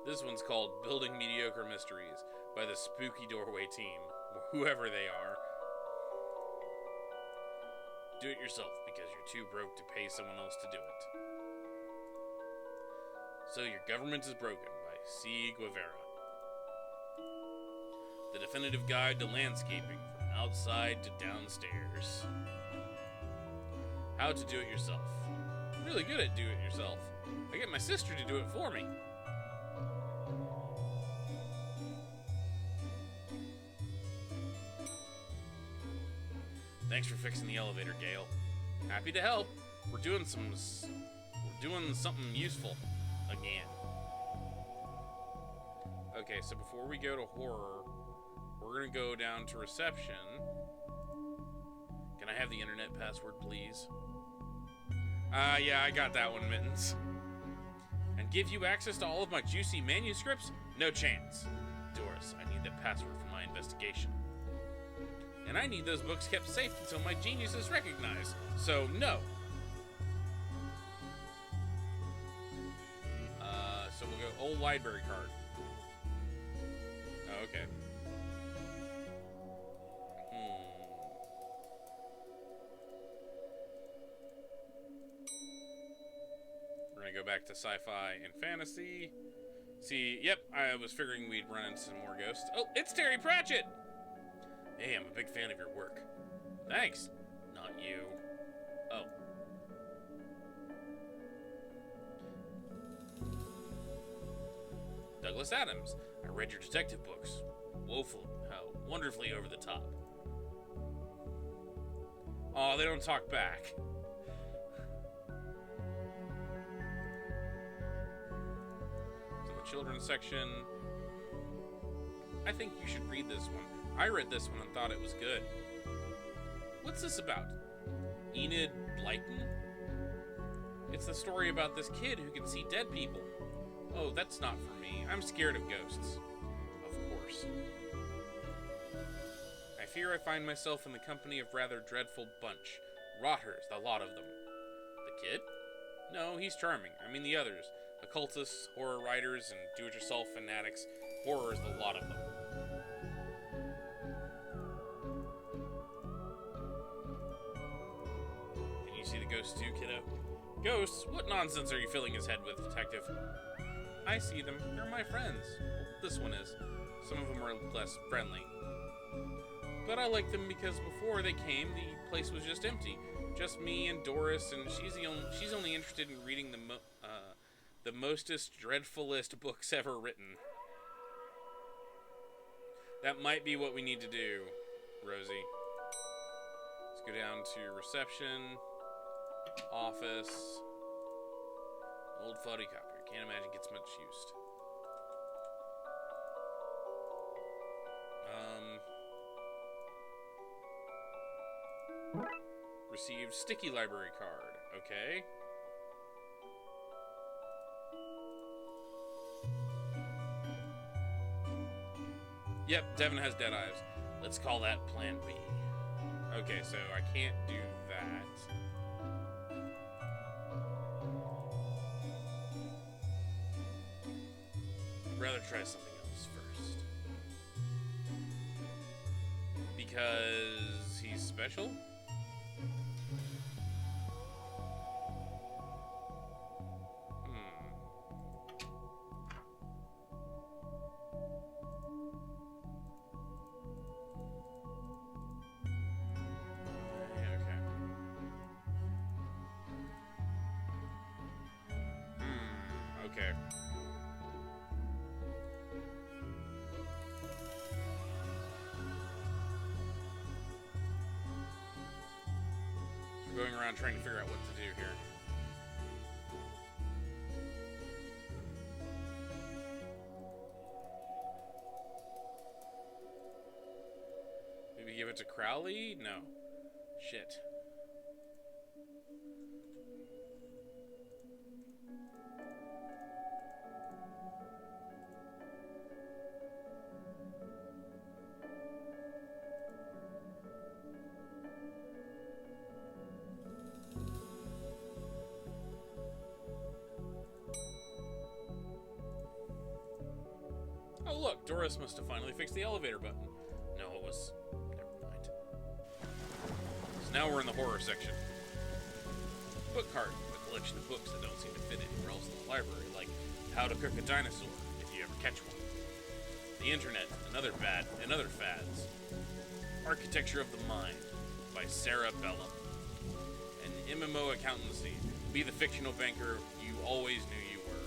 This one's called Building Mediocre Mysteries by the Spooky Doorway team, whoever they are. Do it yourself because you're too broke to pay someone else to do it. So Your Government is Broken by C. Guevara. The definitive guide to landscaping from outside to downstairs. How to do it yourself. I'm really good at do it yourself. I get my sister to do it for me. Thanks for fixing the elevator, Gale. Happy to help. We're doing something useful again. Okay, so before we go to horror, we're gonna go down to reception. Can I have the internet password, please? Yeah, I got that one, Mittens. And give you access to all of my juicy manuscripts? No chance. Doris, I need that password for my investigation. And I need those books kept safe until my genius is recognized. So, no. So we'll go old library card. Oh, okay. We're gonna go back to sci-fi and fantasy. See, yep, I was figuring we'd run into some more ghosts. Oh, it's Terry Pratchett! Hey, I'm a big fan of your work. Thanks. Not you. Oh. Douglas Adams. I read your detective books. Woefully, wonderfully over the top. Oh, they don't talk back. So the children's section. I think you should read this one. I read this one and thought it was good. What's this about? Enid Blyton? It's the story about this kid who can see dead people. Oh, that's not for me. I'm scared of ghosts. Of course. I fear I find myself in the company of rather dreadful bunch. Rotters, the lot of them. The kid? No, he's charming. I mean the others. Occultists, horror writers, and do-it-yourself fanatics. Horrors, the lot of them. See the ghosts too, kiddo? Ghosts? What nonsense are you filling his head with, detective? I see them. They're my friends. Well, this one is. Some of them are less friendly. But I like them because before they came, the place was just empty. Just me and Doris, and she's only interested in reading the mostest dreadfulest books ever written. That might be what we need to do, Rosie. Let's go down to reception. Office. Old photocopier. Can't imagine it gets much used. Received sticky library card. Okay. Yep, Devin has dead eyes. Let's call that Plan B. Okay, so I can't do that. Rather try something else first. Because he's special? Okay. We're going around trying to figure out what to do here. Maybe give it to Crowley? No. Shit. Oh look, Doris must have finally fixed the elevator button. No, it was... never mind. So now we're in the horror section. Book cart, a collection of books that don't seem to fit anywhere else in the library, like How to Cook a Dinosaur, if you ever catch one. The Internet, and other fads. Architecture of the Mind, by Sarah Bellum. And MMO Accountancy, be the fictional banker you always knew you were.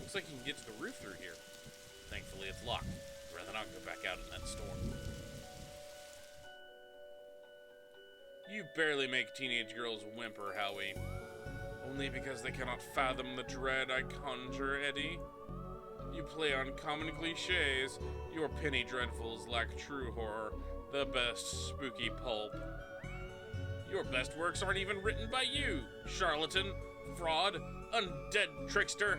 Looks like you can get to the roof through here. Thankfully it's locked. I'd rather not go back out in that storm. You barely make teenage girls whimper, Howie. Only because they cannot fathom the dread I conjure, Eddie. You play on common cliches. Your penny dreadfuls lack true horror, the best spooky pulp. Your best works aren't even written by you, charlatan, fraud, undead trickster.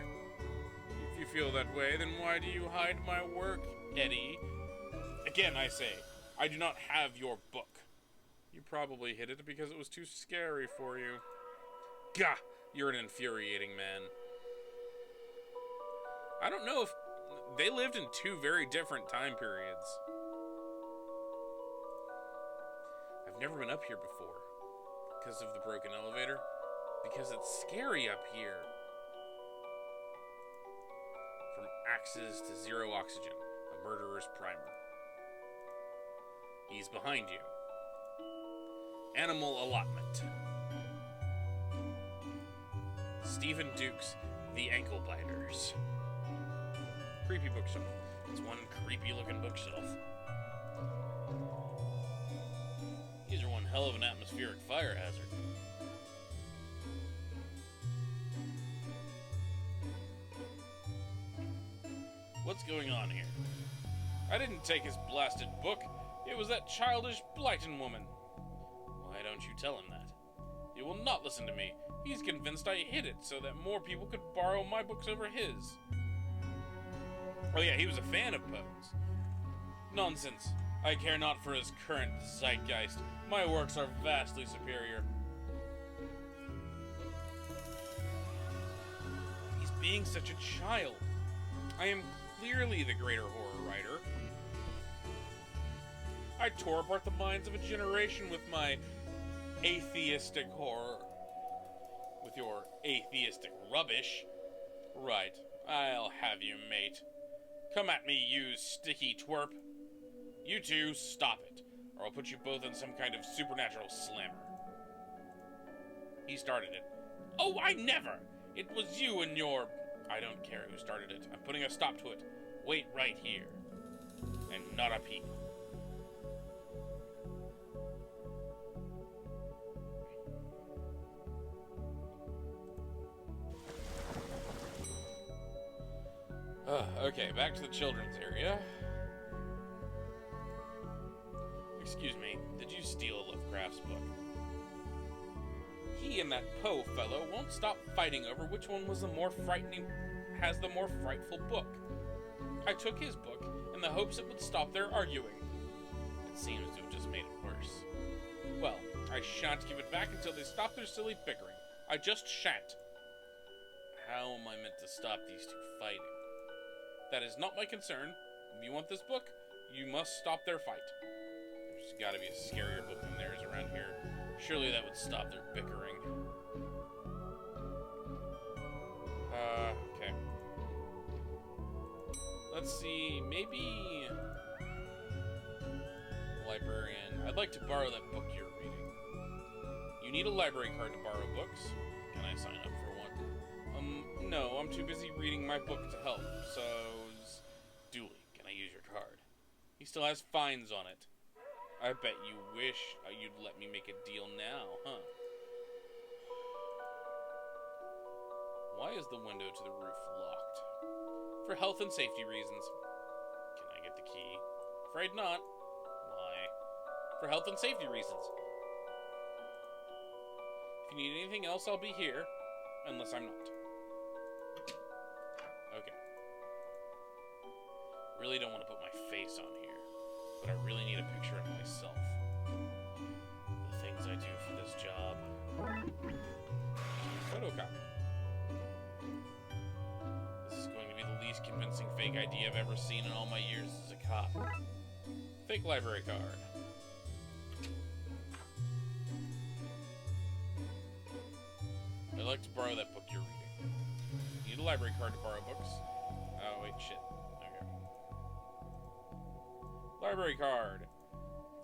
If you feel that way, then why do you hide my work, Eddie? Again, I say, I do not have your book. You probably hid it because it was too scary for you. Gah! You're an infuriating man. I don't know if... they lived in two very different time periods. I've never been up here before. Because of the broken elevator. Because it's scary up here. From axes to zero oxygen. A murderer's primer. He's behind you. Animal allotment. Stephen Duke's The Ankle Biters. Creepy bookshelf. It's one creepy looking bookshelf. These are one hell of an atmospheric fire hazard. What's going on here? I didn't take his blasted book. It was that childish Blighton woman. Why don't you tell him that? He will not listen to me. He's convinced I hid it so that more people could borrow my books over his. Oh yeah, he was a fan of Poe's. Nonsense. I care not for his current zeitgeist. My works are vastly superior. He's being such a child. I am clearly the greater horror writer. I tore apart the minds of a generation with my atheistic horror. With your atheistic rubbish. Right, I'll have you, mate. Come at me, you sticky twerp. You two, stop it, or I'll put you both in some kind of supernatural slammer. He started it. Oh, I never! It was you and your... I don't care who started it. I'm putting a stop to it. Wait right here. And not a peep. Okay, back to the children's area. Excuse me, did you steal Lovecraft's book? He and that Poe fellow won't stop fighting over which one was the more frightful book. I took his book in the hopes it would stop their arguing. It seems to have just made it worse. Well, I shan't give it back until they stop their silly bickering. I just shan't. How am I meant to stop these two fighting? That is not my concern. If you want this book, you must stop their fight. There's gotta be a scarier book than theirs around here. Surely that would stop their bickering. Okay. Let's see, maybe... librarian. I'd like to borrow that book you're reading. You need a library card to borrow books. Can I sign up for one? No, I'm too busy reading my book to help, so... Dooley, can I use your card? He still has fines on it. I bet you wish you'd let me make a deal now, huh? Why is the window to the roof locked? For health and safety reasons. Can I get the key? Afraid not. Why? For health and safety reasons. If you need anything else, I'll be here. Unless I'm not. Okay. Really don't want to put my face on here. But I really need a picture of myself. The things I do for this job. Photocopy. This least convincing fake ID I've ever seen in all my years as a cop. Fake library card. I'd like to borrow that book you're reading. You need a library card to borrow books. Oh, wait, shit. Okay. Library card.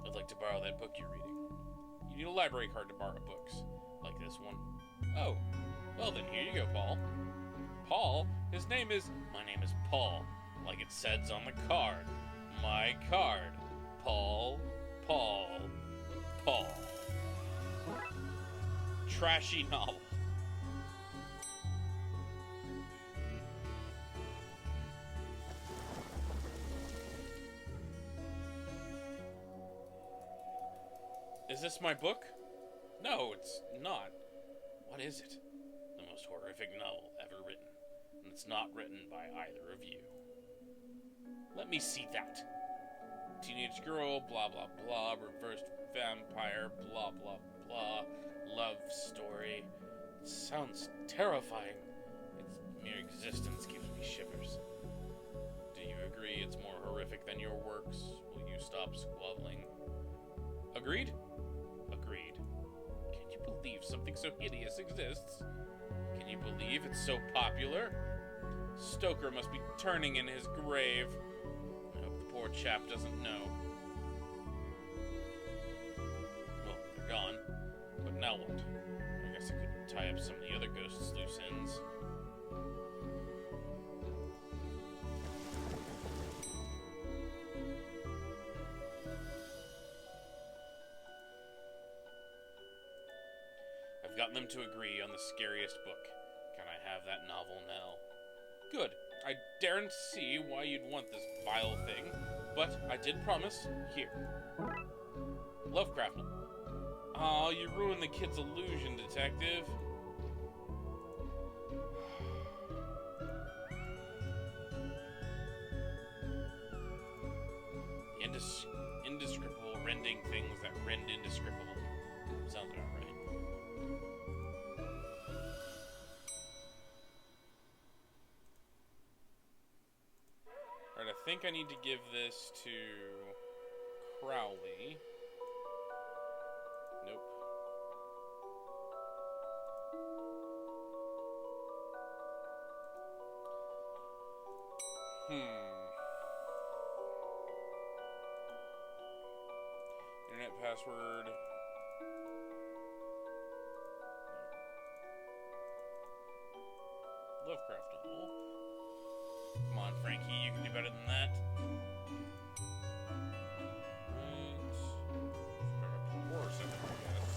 I'd like to borrow that book you're reading. You need a library card to borrow books. Like this one. Oh. Well then, here you go, Paul. Paul? His name is... My name is Paul. Like it says on the card. My card. Paul. Paul. Paul. Trashy novel. Is this my book? No, it's not. What is it? The most horrific novel ever written. And it's not written by either of you. Let me see that. Teenage girl, blah blah blah, reversed vampire, blah blah blah, love story. It sounds terrifying. Its mere existence gives me shivers. Do you agree it's more horrific than your works? Will you stop squabbling? Agreed? Agreed. Can you believe something so hideous exists? Can you believe it's so popular? Stoker must be turning in his grave. I hope the poor chap doesn't know. Well, they're gone. But now what? I guess I could tie up some of the other ghosts' loose ends. I've gotten them to agree on the scariest book. Can I have that novel now? Good. I daren't see why you'd want this vile thing, but I did promise. Here. Lovecraft. Aw, you ruined the kid's illusion, detective. Indescribable rending things that rend indescribable. Sounds about right. Alright, I think I need to give this to Crowley. Nope. Internet password. Lovecraft novel. Come on, Frankie, you can do better than that. Right. Horror center, I guess.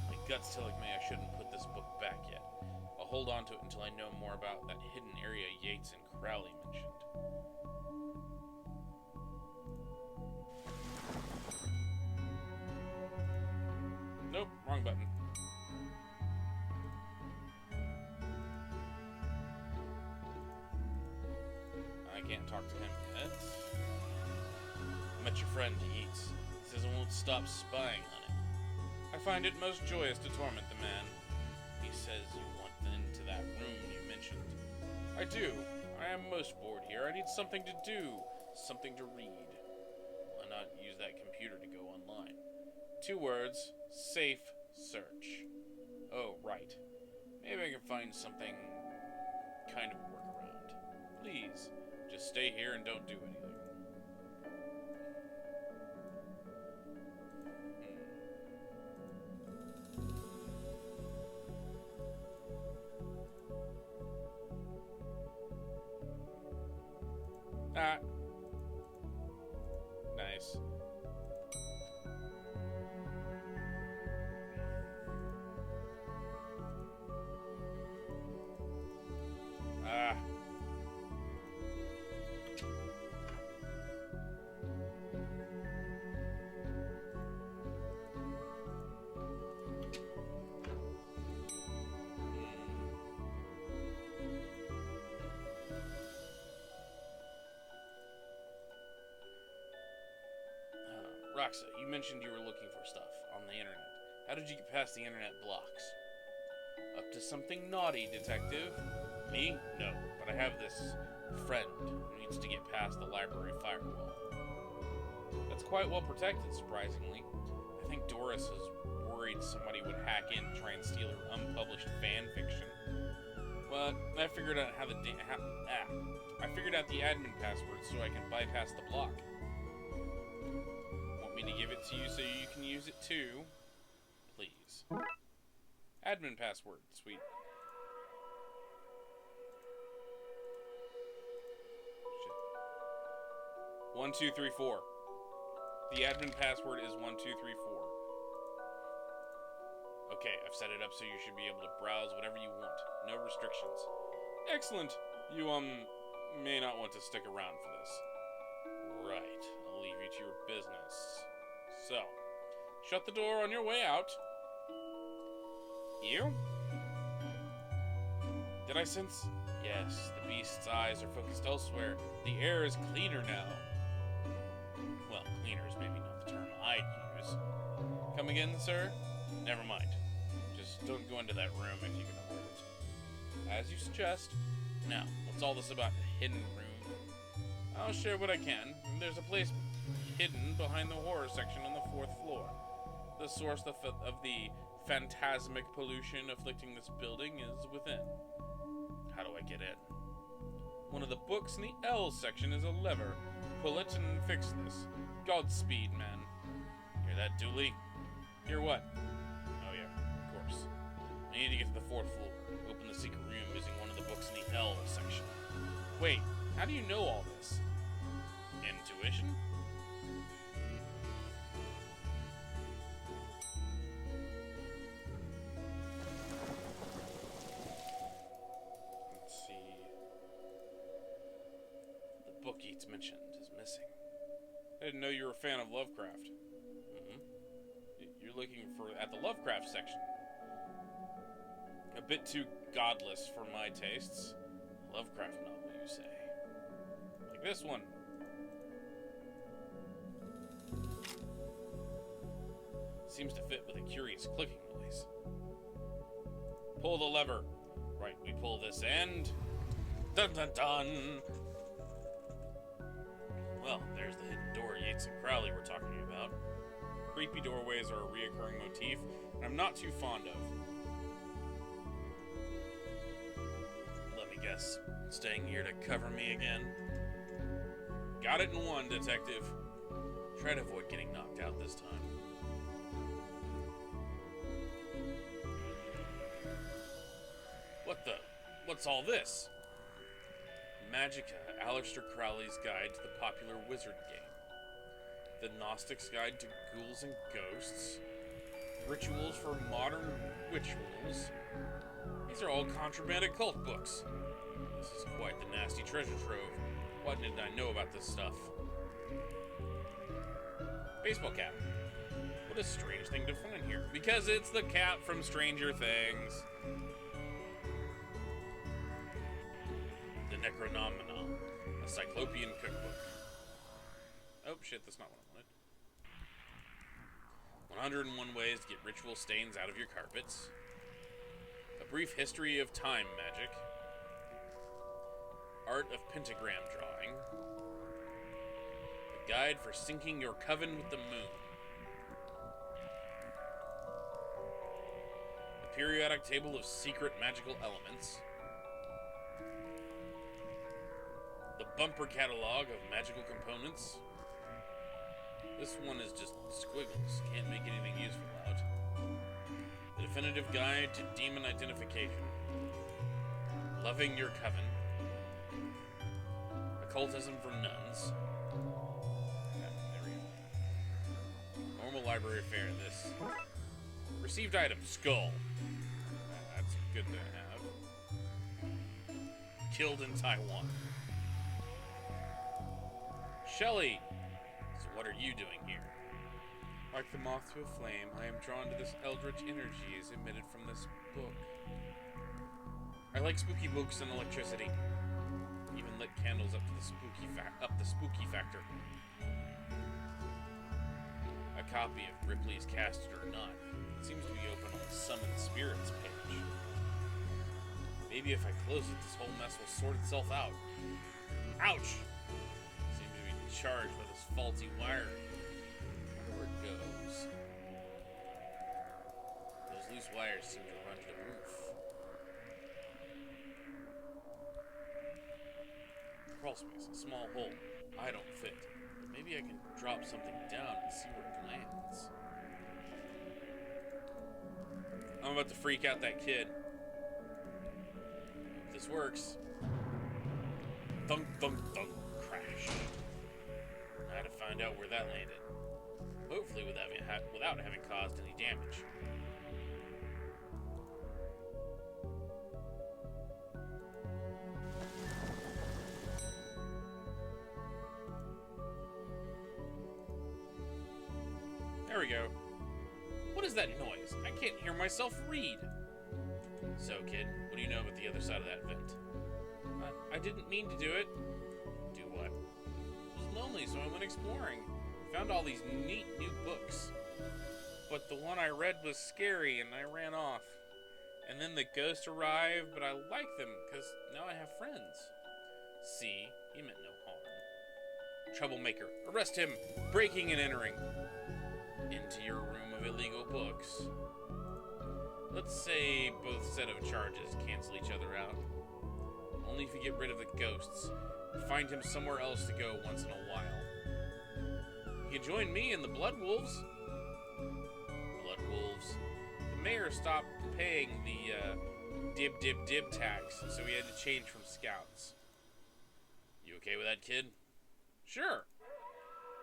My gut's telling me I shouldn't put this book back yet. I'll hold on to it until I know more about that hidden area Yates and Crowley mentioned. Nope, wrong button. I can't talk to him yet. I met your friend Yates. He says I won't stop spying on him. I find it most joyous to torment the man. He says you want into that room you mentioned. I do. I am most bored here. I need something to do. Something to read. Why not use that computer to go online? 2 words. Safe search. Oh, right. Maybe I can find something kind of a workaround. Please, just stay here and don't do anything. Ah. Nice. Ah. Alexa, you mentioned you were looking for stuff on the internet. How did you get past the internet blocks? Up to something naughty, detective. Me? No, but I have this friend who needs to get past the library firewall. That's quite well protected, surprisingly. I think Doris is worried somebody would hack in and try and steal her unpublished fan fiction. But I figured out I figured out the admin password so I can bypass the block. Want me to give it to you so you can use it too? Please. Admin password. Sweet. Shit. 1234. The admin password is 1234. Okay, I've set it up so you should be able to browse whatever you want. No restrictions. Excellent. You, may not want to stick around for this. Right. I'll leave you to your business. So, shut the door on your way out. You? Did I sense? Yes, the beast's eyes are focused elsewhere. The air is cleaner now. Well, cleaner is maybe not the term I'd use. Come again, sir? Never mind. Just don't go into that room if you can avoid it. As you suggest. Now, what's all this about a hidden room? I'll share what I can. There's a place hidden behind the horror section on the 4th floor. The source of the phantasmic pollution afflicting this building is within. How do I get in? One of the books in the L section is a lever. Pull it and fix this. Godspeed, man. Hear that, Dooley? Hear what? Oh yeah, of course. I need to get to the 4th floor. Open the secret room using one of the books in the L section. Wait, how do you know all this? Intuition? Let's see. The book Yeats mentioned is missing. I didn't know you were a fan of Lovecraft. You're looking at the Lovecraft section. A bit too godless for my tastes. Lovecraft novel, you say? Like this one. Seems to fit with a curious clicking noise. Pull the lever. Right, we pull this and... Dun dun dun! Well, there's the hidden door Yates and Crowley were talking about. Creepy doorways are a reoccurring motif, and I'm not too fond of. Let me guess, staying here to cover me again? Got it in one, detective. Try to avoid getting knocked out this time. What the? What's all this? Magica, Aleister Crowley's guide to the popular wizard game. The Gnostic's Guide to Ghouls and Ghosts. Rituals for Modern Rituals. These are all contraband occult books. This is quite the nasty treasure trove. Why didn't I know about this stuff? Baseball cap. What a strange thing to find here. Because it's the cap from Stranger Things. The Necronomicon, a Cyclopean cookbook. Oh shit, that's not what I wanted. 101 ways to get ritual stains out of your carpets. A brief history of time magic. Art of pentagram drawing. A guide for syncing your coven with the moon. A periodic table of secret magical elements. The bumper catalog of magical components. This one is just squiggles. Can't make anything useful out. The definitive guide to demon identification. Loving your coven. Occultism for nuns. Yeah, there we go. Normal library fare, this. Received item, skull. That's good to have. Killed in Taiwan. Shelley! So what are you doing here? Like the moth to a flame, I am drawn to this eldritch energy as emitted from this book. I like spooky books and electricity. Even lit candles up to the spooky factor. A copy of Ripley's Cast It or Not. It seems to be open on the Summon Spirits page. Maybe if I close it, this whole mess will sort itself out. Ouch! Seems to be charged with this faulty wiring. I wonder where it goes. Those loose wires seem to run to the roof. Crawl space, a small hole. I don't fit. But maybe I can drop something down and see where it lands. I'm about to freak out that kid. If this works. Thunk, thunk, thunk, crash. I had to find out where that landed. Hopefully without having caused any damage. There we go. What is that noise? I can't hear myself read. So, kid, what do you know about the other side of that vent? I didn't mean to do it. Do what? I was lonely, so I went exploring. Found all these neat new books. But the one I read was scary, and I ran off. And then the ghost arrived, but I like them, because now I have friends. See, he meant no harm. Troublemaker, arrest him! Breaking and entering. Into your room of illegal books. Let's say both set of charges cancel each other out. Only if you get rid of the ghosts. Find him somewhere else to go once in a while. You can join me and the Blood Wolves. Blood Wolves. The mayor stopped paying the dib tax, so we had to change from scouts. You okay with that, kid? Sure.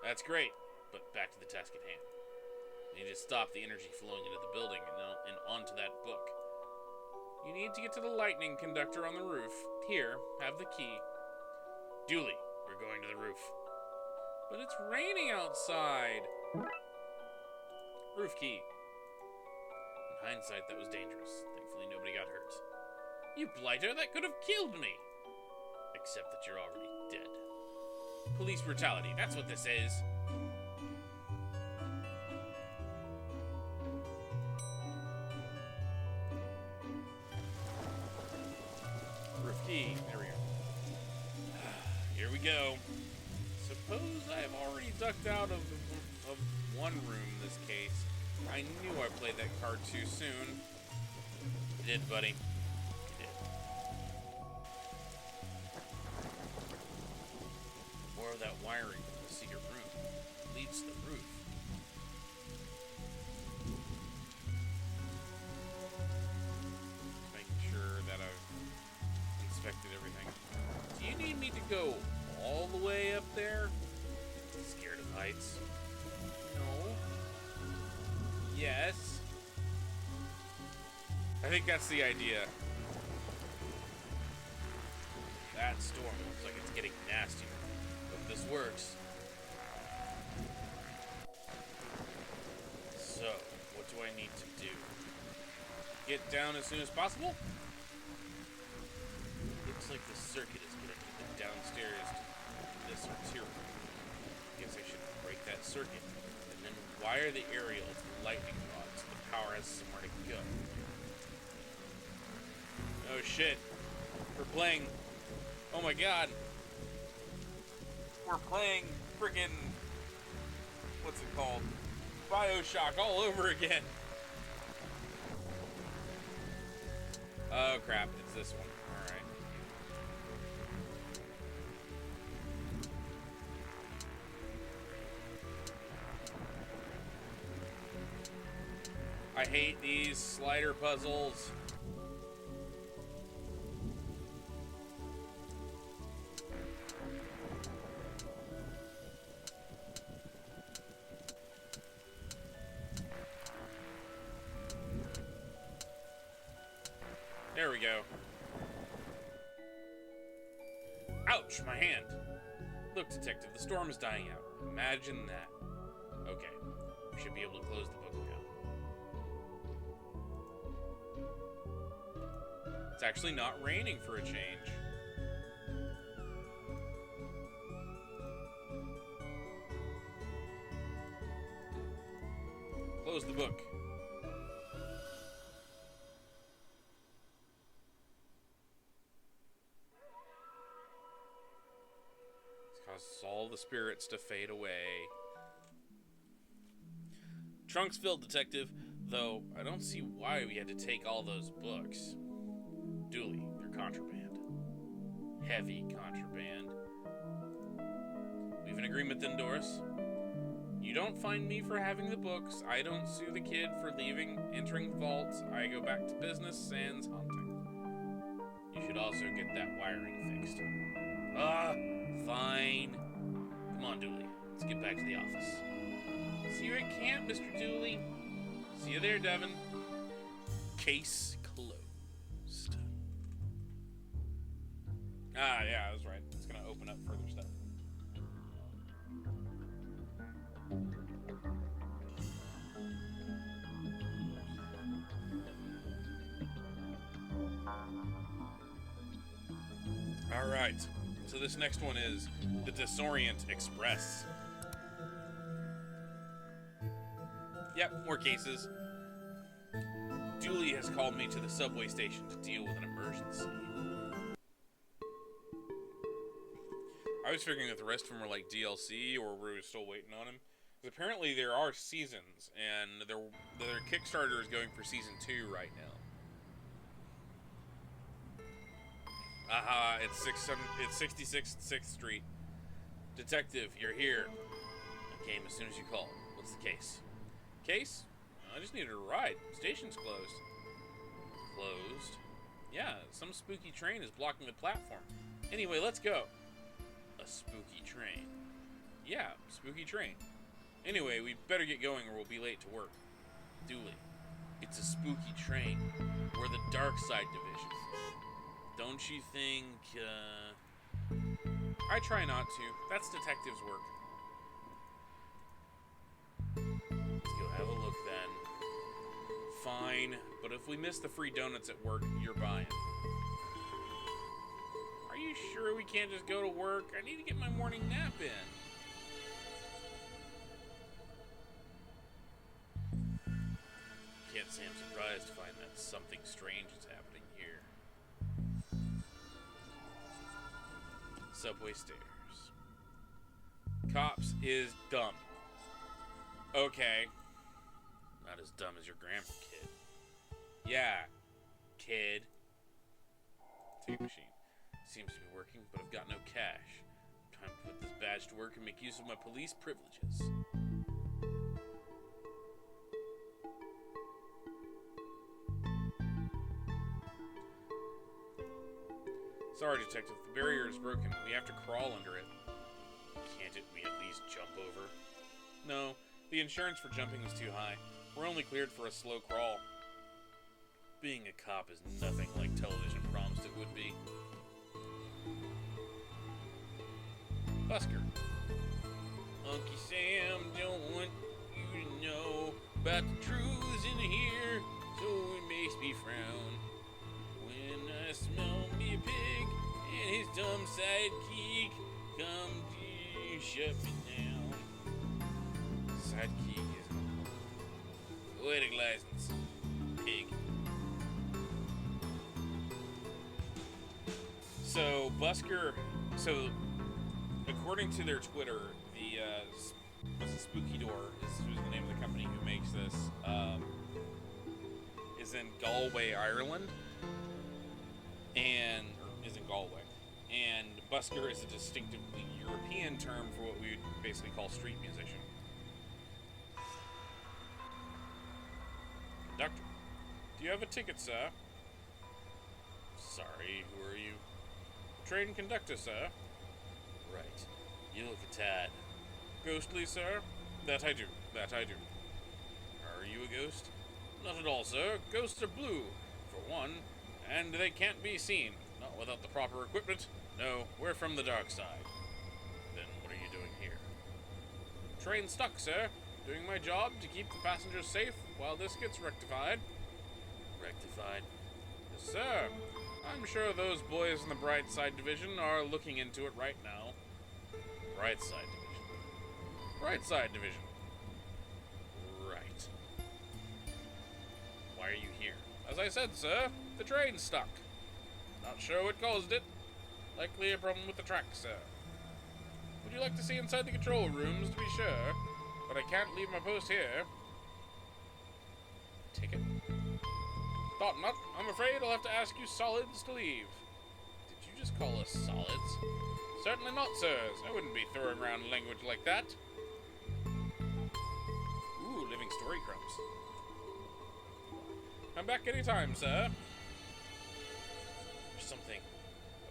That's great, but back to the task at hand. You need to stop the energy flowing into the building and onto that book. You need to get to the lightning conductor on the roof. Here, have the key. Dooley, we're going to the roof. But it's raining outside. Roof key. In hindsight, that was dangerous. Thankfully, nobody got hurt. You blighter, that could have killed me. Except that you're already dead. Police brutality, that's what this is. Key. There we go. Here we go. Suppose I have already ducked out of one room in this case. I knew I played that card too soon. You did, buddy. You did. More of that wiring from the secret room leads to the roof. Everything. Do you need me to go all the way up there? Scared of heights? No. Yes. I think that's the idea. That storm looks like it's getting nastier. But this works. So, what do I need to do? Get down as soon as possible? Looks like the circuit is connected downstairs to this arterial. Guess I should break that circuit and then wire the aerial to the lightning rod so the power has somewhere to go. Oh shit. We're playing. Oh my god. We're playing friggin'. What's it called? BioShock all over again. Oh crap, it's this one. Alright. I hate these slider puzzles. There we go. Ouch, my hand. Look, detective, the storm is dying out. Imagine that. Okay, we should be able to close the book now. It's actually not raining for a change. Close the book. It's caused all the spirits to fade away. Trunks filled, Detective, though I don't see why we had to take all those books. Dooley, they're contraband. Heavy contraband. We have an agreement then, Doris. You don't find me for having the books. I don't sue the kid for entering the vaults. I go back to business sans haunting. You should also get that wiring fixed. Fine. Come on, Dooley. Let's get back to the office. See you at camp, Mr. Dooley. See you there, Devin. Case closed. Yeah, I was right. It's going to open up further stuff. Alright, so this next one is the Disorient Express. Yep, more cases. Dooley has called me to the subway station to deal with an emergency. I was figuring that the rest of them were like DLC, or we were still waiting on him. Because apparently there are seasons, and their Kickstarter is going for season 2 right now. It's 66th 6th Street. Detective, you're here. I came as soon as you called. What's the case? Case? I just needed a ride. Station's closed. Closed? Yeah, some spooky train is blocking the platform. Anyway, let's go. A spooky train. Yeah, spooky train. Anyway, we better get going or we'll be late to work. Dooley, it's a spooky train. We're the Darkside Division. Don't you think, I try not to. That's detective's work. Let's go have a look then. Fine, but if we miss the free donuts at work, you're buying. Are you sure we can't just go to work? I need to get my morning nap in. Can't say I'm surprised to find that something strange is happening here. Subway stairs. Cops is dumb. Okay. Not as dumb as your grandpa, kid. Yeah, kid. Tape machine. Seems to be working, but I've got no cash. Time to put this badge to work and make use of my police privileges. Sorry, Detective. The barrier is broken. We have to crawl under it. Can't we at least jump over? No. The insurance for jumping was too high. We're only cleared for a slow crawl. Being a cop is nothing like television promised it would be. Busker. Uncle Sam don't want you to know about the truths in here, so it makes me frown. When I smell me a pig and his dumb sidekick come to shut me down. Sidekick is poetic license. Pig. So, Busker, according to their Twitter, the Spooky Door is the name of the company who makes this, is in Galway, Ireland, and busker is a distinctively European term for what we would basically call street musician. Conductor, do you have a ticket, sir? Sorry, who are you? Train conductor, sir. Right. You look a tad ghostly, sir. That I do. Are you a ghost? Not at all, sir. Ghosts are blue, for one, and they can't be seen. Not without the proper equipment. No, we're from the dark side. Then what are you doing here? Train stuck, sir. Doing my job to keep the passengers safe while this gets rectified. Rectified? Yes, sir. I'm sure those boys in the Brightside Division are looking into it right now. Brightside Division. Right. Why are you here? As I said, sir, the train's stuck. Not sure what caused it. Likely a problem with the track, sir. Would you like to see inside the control rooms, to be sure? But I can't leave my post here. Ticket? Thought not. I'm afraid I'll have to ask you solids to leave. Did you just call us solids? Certainly not, sirs. I wouldn't be throwing around language like that. Ooh, living story crumbs. Come back anytime, sir. There's something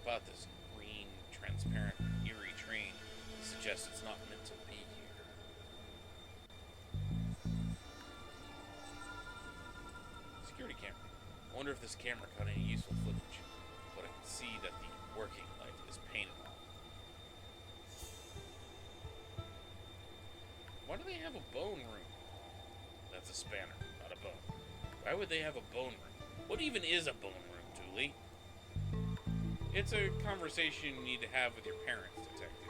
about this green, transparent, eerie train that suggests it's not meant to be here. Security camera. I wonder if this camera caught any useful footage, but I can see that the working light is painted on. Why do they have a bone room? That's a spanner, not a bone. Why would they have a bone room? What even is a bone room, Julie? It's a conversation you need to have with your parents, detective.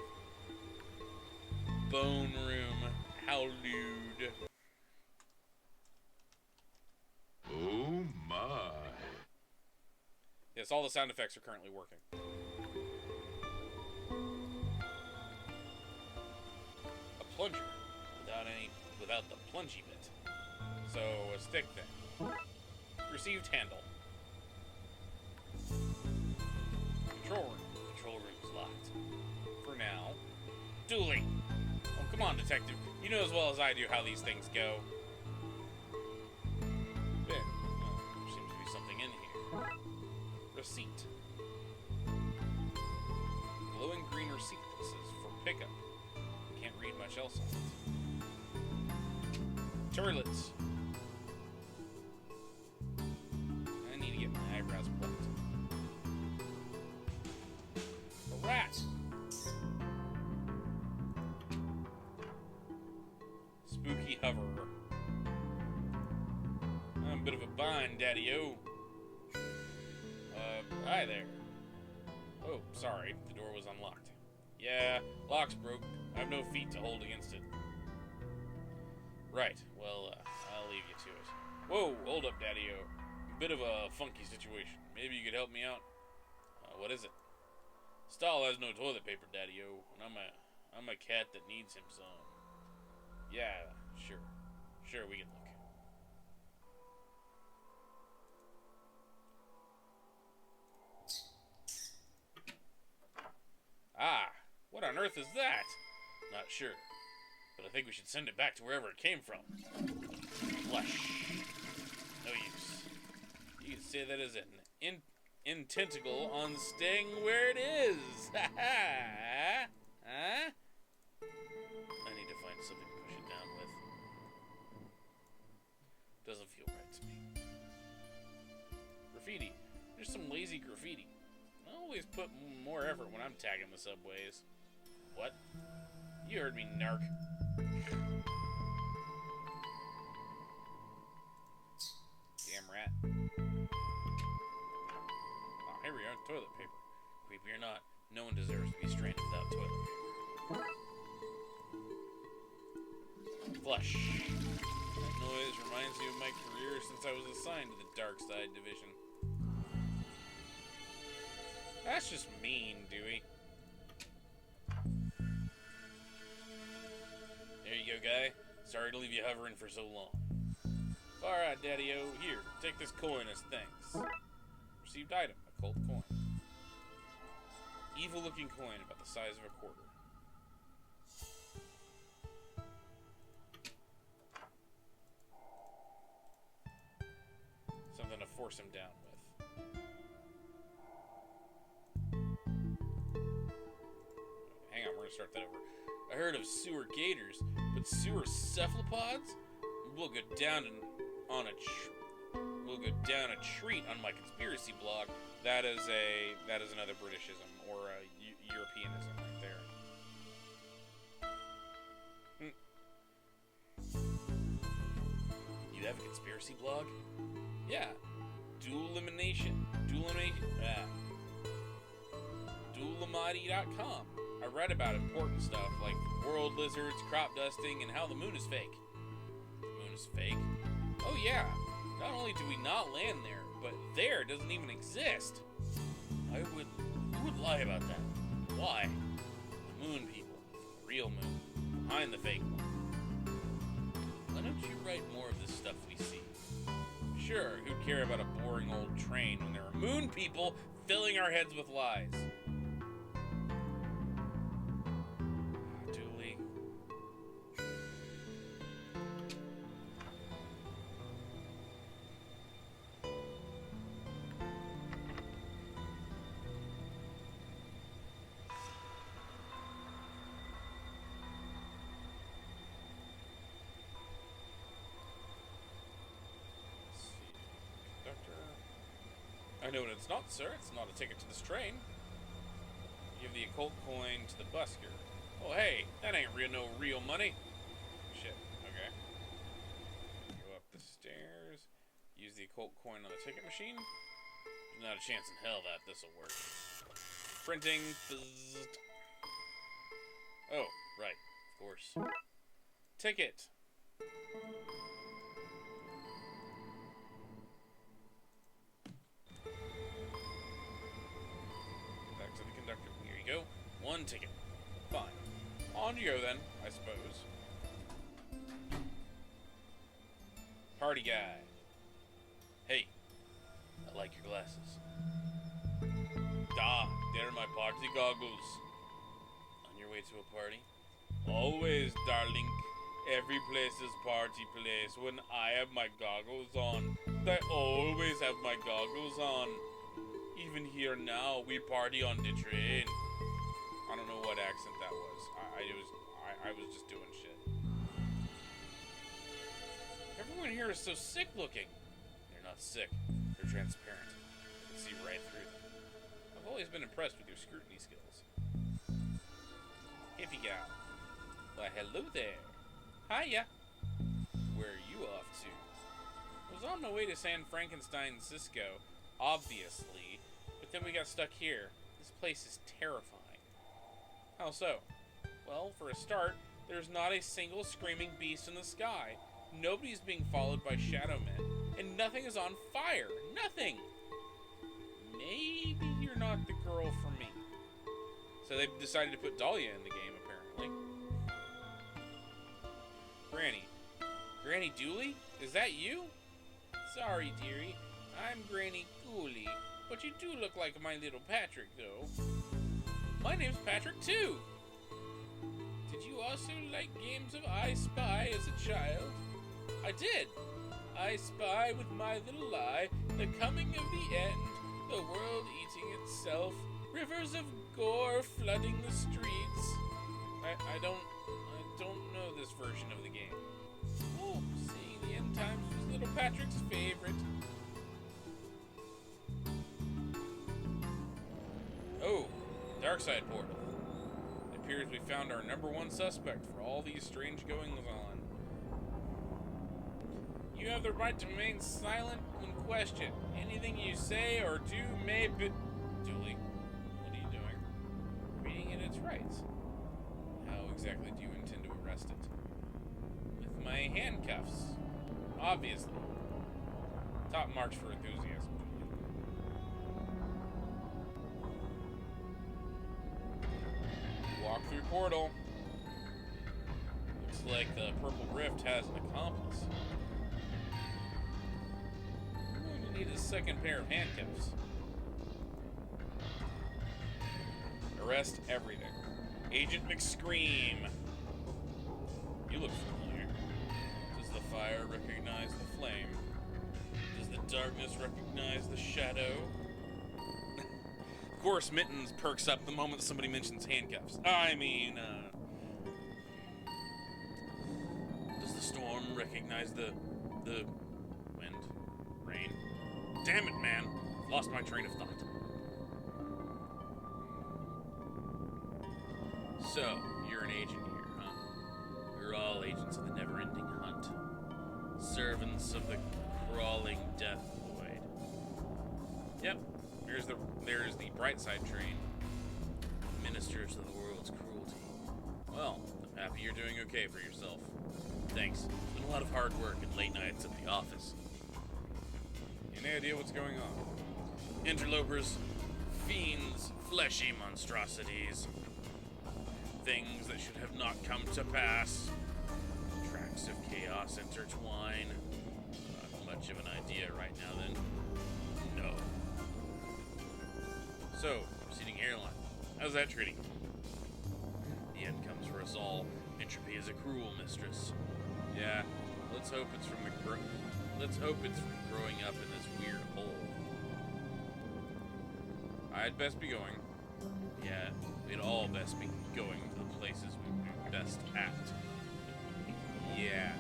Bone room, how lewd.
Oh my.
Yes, all the sound effects are currently working. A plunger. Without the plungy bit. So, a stick thing. Received handle. Control room. Control room's locked. For now. Dooley! Oh, come on, detective. You know as well as I do how these things go. There seems to be something in here. Receipt. Glowing green receipt that says for pickup. Can't read much else on it. Toilets. I need to get my eyebrows plucked. A rat. Spooky hoverer. I'm a bit of a bind, Daddy-O. Hi there. Oh, sorry. The door was unlocked. Yeah, lock's broke. I have no feet to hold against it. Right, well, I'll leave you to it. Whoa, hold up, Daddy-O. Bit of a funky situation. Maybe you could help me out? What is it? Stall has no toilet paper, Daddy-O, and I'm a cat that needs him some. Yeah, sure. Sure, we can look. Ah, what on earth is that? Not sure. But I think we should send it back to wherever it came from. Flush. No use. You can say that as an intentacle on staying where it is. Ha ha. Huh? I need to find something to push it down with. Doesn't feel right to me. Graffiti. There's some lazy graffiti. I always put more effort when I'm tagging the subways. What? You heard me, narc. Damn rat. Oh, here we are, toilet paper. Creepy or not, no one deserves to be stranded without toilet paper. Flush. That noise reminds me of my career since I was assigned to the Darkside Division. That's just mean, Dewey. There you go, guy. Sorry to leave you hovering for so long. Alright, Daddy-O. Here, take this coin as thanks. Received item, occult coin. Evil-looking coin about the size of a quarter. Something to force him down with. Hang on, we're gonna start that over. I heard of sewer gators, but sewer cephalopods? We'll go down we'll go down a treat on my conspiracy blog. That is another Britishism or a Europeanism right there. You have a conspiracy blog? Yeah. Duelamati.com. I read about important stuff like world lizards, crop dusting, and how the moon is fake. The moon is fake? Oh yeah. Not only do we not land there, but there doesn't even exist. Who would lie about that? Why? The moon people. The real moon. Behind the fake one. Why don't you write more of this stuff we see? Sure, who'd care about a boring old train when there are moon people filling our heads with lies? Dooley. I know what it's not, sir. It's not a ticket to this train. Give the occult coin to the busker. Oh, hey, that ain't no real money. Shit, okay. Go up the stairs. Use the occult coin on the ticket machine. There's not a chance in hell that this'll work. Printing. Bzzzt. Oh, right, of course. Ticket. Here you go. One ticket. Fine. On you go then, I suppose. Party guy. Hey, I like your glasses. They're my party goggles. On your way to a party? Always, darling. Every place is party place when I have my goggles on. I always have my goggles on. Even here now, we party on the train. I don't know what accent that was. I was just doing shit. Everyone here is so sick looking. They're not sick. They're transparent. I can see right through them. I've always been impressed with your scrutiny skills. Hippie gal. Why, hello there. Hiya. Where are you off to? I was on my way to San Frankenstein Cisco, obviously. But then we got stuck here. This place is terrifying. How so? Well, for a start, there's not a single screaming beast in the sky. Nobody's being followed by shadow men. And nothing is on fire. Nothing! Maybe you're not the girl for me. So they've decided to put Dahlia in the game, apparently. Granny Dooley? Is that you? Sorry, dearie. I'm Granny Dooley. But you do look like my little Patrick, though. My name's Patrick, too. Did you also like games of I Spy as a child? I did. I spy with my little eye the coming of the end, the world eating itself, rivers of gore flooding the streets. I don't know this version of the game. Oh, seeing the end times was little Patrick's favorite. Oh, Darkside portal. It appears we found our #1 suspect for all these strange goings on. You have the right to remain silent when questioned. Anything you say or do may be... Dooley, what are you doing? Reading it its rights. How exactly do you intend to arrest it? With my handcuffs. Obviously. Top marks for enthusiasm. Walk through portal. Looks like the Purple Rift has an accomplice. I'm going to need a second pair of handcuffs. Arrest everything. Agent McScream. You look familiar. Does the fire recognize the flame? Does the darkness recognize the shadow? Of course, Mittens perks up the moment somebody mentions handcuffs. I mean, does the storm recognize the wind? Rain? Damn it, man. Lost my train of thought. So, you're an agent here, huh? We're all agents of the never-ending hunt. Servants of the crawling death void. Yep. There's the Brightside train. Ministers of the world's cruelty. Well, I'm happy you're doing okay for yourself. Thanks. It's been a lot of hard work and late nights at the office. Any idea what's going on? Interlopers, fiends, fleshy monstrosities. Things that should have not come to pass. Tracks of chaos intertwine. Not much of an idea right now then. No. So, receding hairline. How's that treating you? The end comes for us all. Entropy is a cruel mistress. Yeah, let's hope it's from growing up in this weird hole. I'd best be going. Yeah, we'd all best be going to the places we'd be best at. Yeah.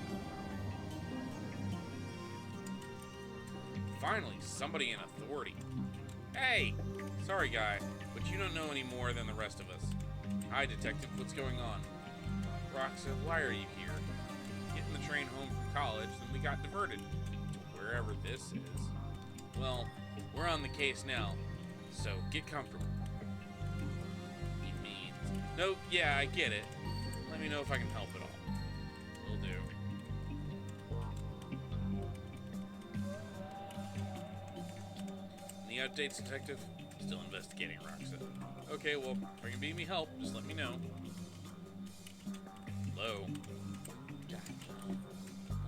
Finally, somebody in authority. Hey! Sorry, guy, but you don't know any more than the rest of us. Hi, detective, what's going on? Roxa, why are you here? Getting the train home from college, then we got diverted to wherever this is. Well, we're on the case now, so get comfortable. He means. No, yeah, I get it. Let me know if I can help at all. Will do. Any updates, detective? Still investigating, Roxa. Okay, well, if you can be me help, just let me know. Hello? God. I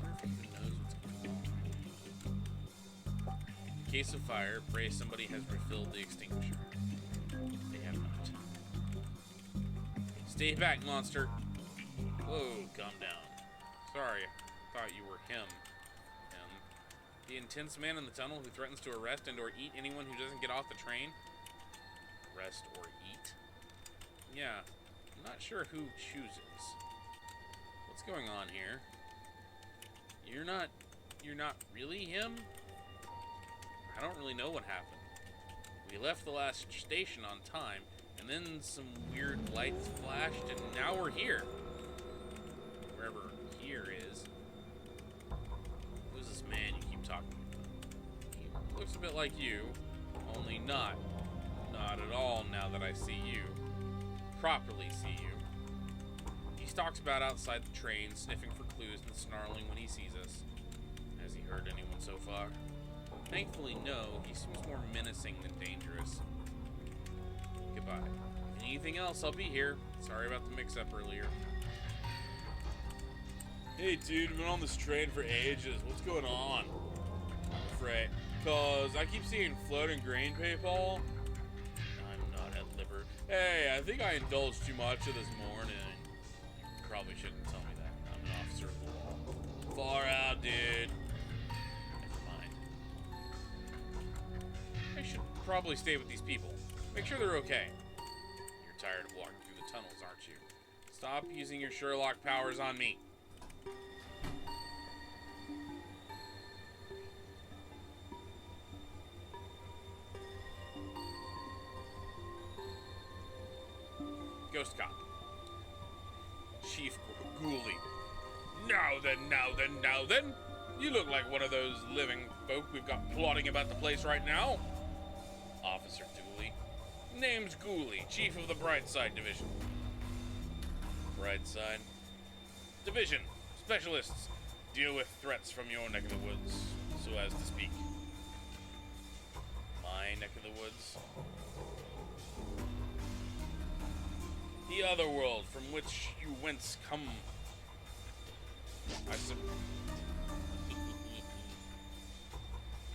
wonder if he even knows what's going on. In case of fire, pray somebody has refilled the extinguisher. They have not. Stay back, monster. Whoa, calm down. Sorry, I thought you were him. The intense man in the tunnel who threatens to arrest and or eat anyone who doesn't get off the train? Arrest or eat? Yeah, I'm not sure who chooses. What's going on here? You're not really him? I don't really know what happened. We left the last station on time, and then some weird lights flashed, and now we're here. Wherever here is. Who's this man you keep talking about? He looks a bit like you, only not at all now that I see you. Properly see you. He stalks about outside the train, sniffing for clues and snarling when he sees us. Has he hurt anyone so far? Thankfully, no. He seems more menacing than dangerous. Goodbye. Anything else, I'll be here. Sorry about the mix-up earlier. Hey, dude, been on this train for ages. What's going on? I'm afraid. Cause I keep seeing floating grain PayPal. I'm not at liberty. Hey, I think I indulged too much of this morning. You probably shouldn't tell me that. I'm an officer of the law. Far out, dude. Never mind. I should probably stay with these people. Make sure they're okay. You're tired of walking through the tunnels, aren't you? Stop using your Sherlock powers on me. Ghost cop. Chief Ghoulie. Now then. You look like one of those living folk we've got plotting about the place right now. Officer Dooley. Name's Ghoulie, Chief of the Brightside Division. Brightside. Division. Specialists. Deal with threats from your neck of the woods, so as to speak. My neck of the woods. The other world from which you whence come.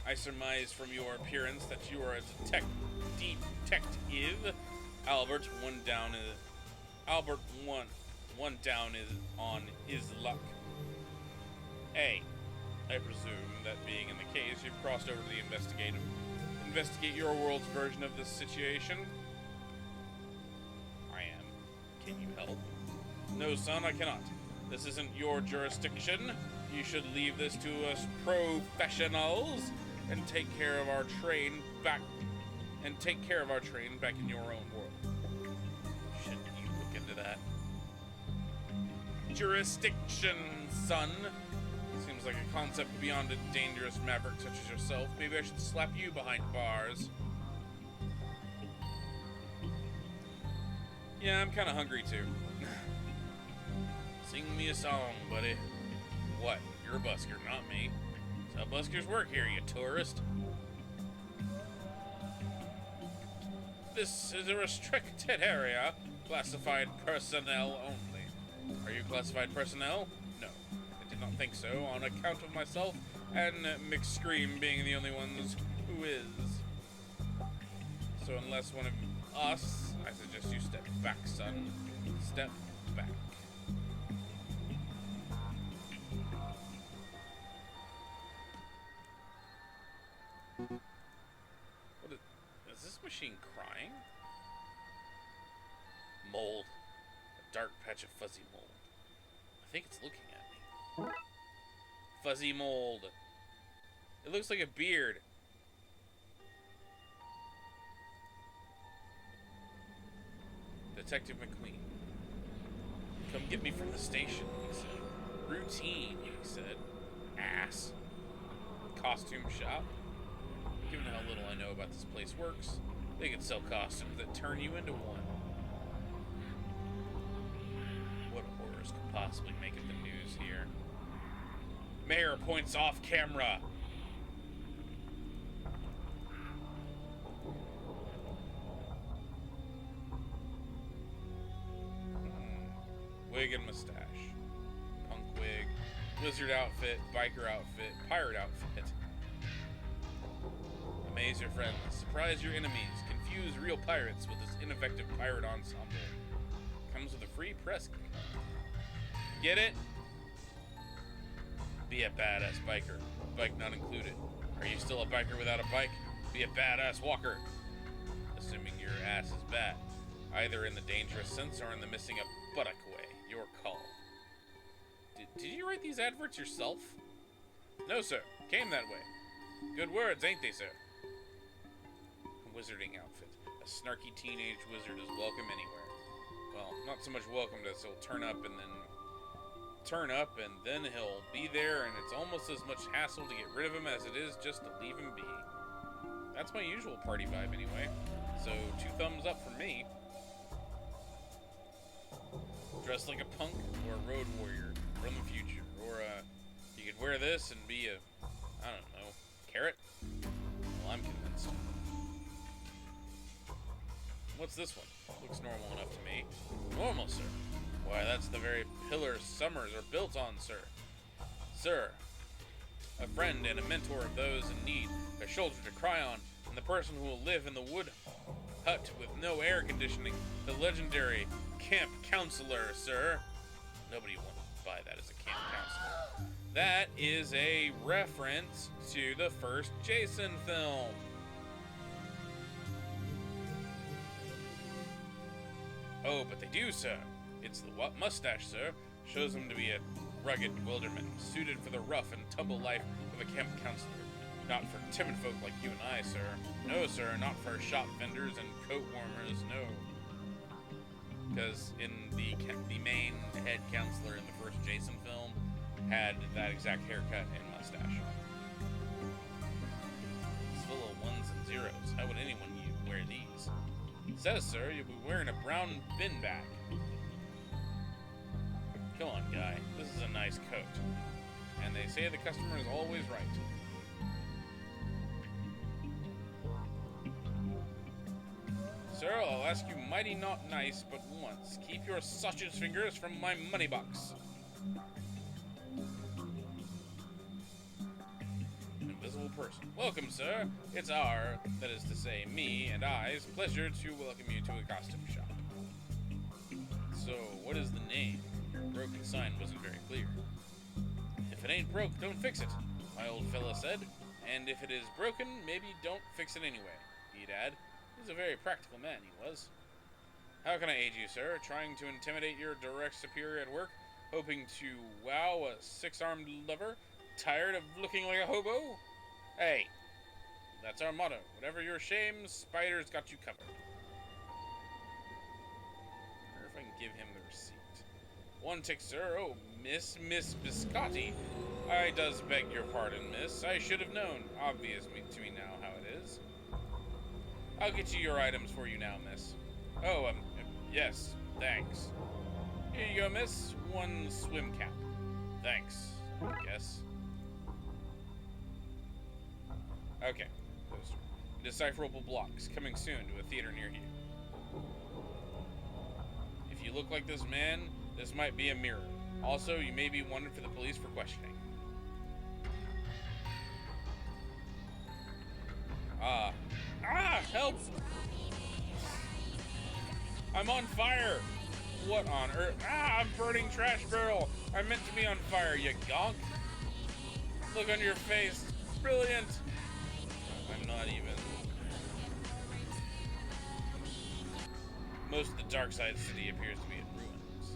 I surmise from your appearance that you are a detective. Albert one down is on his luck. A. I presume that being in the case, you've crossed over to the investigate your world's version of this situation. I am. Can you help? No, son, I cannot. This isn't your jurisdiction. You should leave this to us professionals and take care of our train back in your own world. Shouldn't you look into that? Jurisdiction, son. Seems like a concept beyond a dangerous maverick such as yourself. Maybe I should slap you behind bars. Yeah, I'm kind of hungry too. Sing me a song, buddy. What? You're a busker, not me. That's how buskers work here, you tourist. This is a restricted area. Classified personnel only. Are you classified personnel? No. I did not think so, on account of myself and McScream being the only ones who is. So unless one of us, I suggest you step back, son. Step back. What is this machine crying? Mold. A dark patch of fuzzy mold. I think it's looking at me. Fuzzy mold. It looks like a beard. Detective McQueen. Come get me from the station, he said. Routine, he said. Ass. Costume shop. Given how little I know about this place works, they could sell costumes that turn you into one. What horrors could possibly make it the news here? Mayor points off camera. Wig and mustache. Punk wig. Wizard outfit. Biker outfit. Pirate outfit. Amaze your friends. Surprise your enemies. Confuse real pirates with this ineffective pirate ensemble. Comes with a free press kit. Get it? Be a badass biker. Bike not included. Are you still a biker without a bike? Be a badass walker. Assuming your ass is bad. Either in the dangerous sense or in the missing a buttock way. Your call. Did you write these adverts yourself? No, sir. Came that way. Good words, ain't they, sir? Wizarding outfit. A snarky teenage wizard is welcome anywhere. Well, not so much welcome as he'll turn up and then he'll be there, and it's almost as much hassle to get rid of him as it is just to leave him be. That's my usual party vibe anyway. So 2 thumbs up from me. Dress like a punk or a road warrior from the future. Or you could wear this and be a, I don't know, carrot? Well, I'm convinced. What's this one? Looks normal enough to me. Normal, sir? Why, that's the very pillar summers are built on, sir. Sir, a friend and a mentor of those in need, a shoulder to cry on, and the person who will live in the wood hut with no air conditioning, the legendary camp counselor, sir. Nobody won't buy that as a camp counselor. That is a reference to the first Jason film. Oh, but they do, sir. It's the mustache, sir. Shows him to be a rugged wilderman, suited for the rough and tumble life of a camp counselor. Not for timid folk like you and I, sir. No, sir, not for shop vendors and coat warmers, no. Because in the main head counselor in the first Jason film had that exact haircut and mustache. It's full of ones and zeros. How would anyone wear these? It says, sir, you'll be wearing a brown bin bag. Come on, guy. This is a nice coat. And they say the customer is always right. Sir, I'll ask you mighty not nice, but once. Keep your sausage fingers from my money box. Invisible person. Welcome, sir. It's our, that is to say, me and I's pleasure to welcome you to a costume shop. So, what is the name? Your broken sign wasn't very clear. If it ain't broke, don't fix it, my old fella said. And if it is broken, maybe don't fix it anyway, he'd add. He's a very practical man, he was. How can I aid you, sir? Trying to intimidate your direct superior at work? Hoping to wow a 6-armed lover? Tired of looking like a hobo? Hey, that's our motto. Whatever your shame, Spider's got you covered. I wonder if I can give him the receipt. One tick, sir. Oh, Miss Biscotti. I does beg your pardon, miss. I should have known. Obvious to me now how it is. I'll get you your items for you now, miss. Oh, yes, thanks. Here you go, miss. One swim cap. Thanks, I guess. Okay. Indecipherable blocks coming soon to a theater near you. If you look like this man, this might be a mirror. Also, you may be wanted for the police for questioning. Help! I'm on fire! What on earth? I'm burning trash barrel! I'm meant to be on fire, you gonk! Look on your face. Brilliant! I'm not even. Most of the Darkside City appears to be in ruins.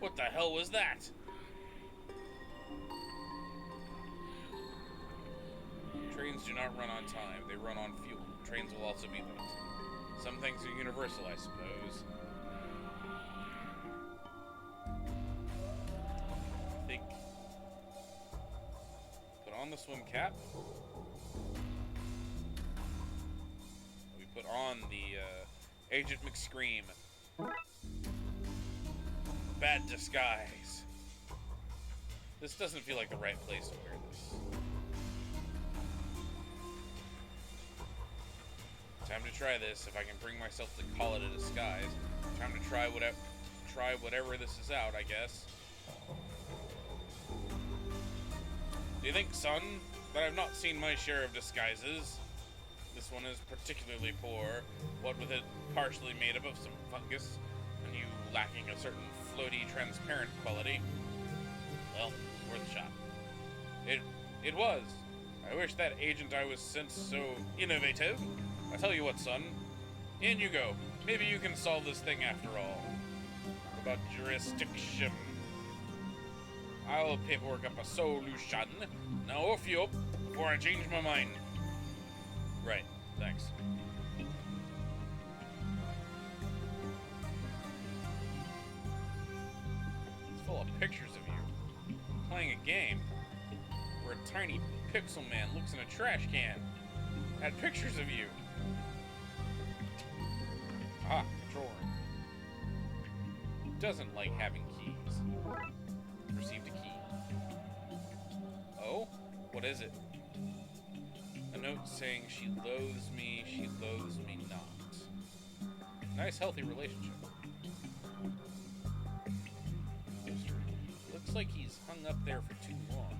What the hell was that? Trains do not run on time, they run on fuel. Trains will also be late. Some things are universal, I suppose. I think. Put on the swim cap. We put on the Agent McScream. Bad disguise. This doesn't feel like the right place to wear this. Time to try this, if I can bring myself to call it a disguise. Time to try whatever this is out, I guess. Do you think, son, that I've not seen my share of disguises? This one is particularly poor, what with it partially made up of some fungus, and you lacking a certain floaty, transparent quality. Well, worth a shot. It was. I wish that agent I was sent so innovative. I tell you what, son. In you go. Maybe you can solve this thing after all. What about jurisdiction? I'll paperwork up a solution. Now off you up before I change my mind. Right. Thanks. It's full of pictures of you. Playing a game where a tiny pixel man looks in a trash can. Had pictures of you. Ah, drawer. Doesn't like having keys. Received a key. Oh? What is it? A note saying she loathes me not. Nice, healthy relationship. Poster. Looks like he's hung up there for too long.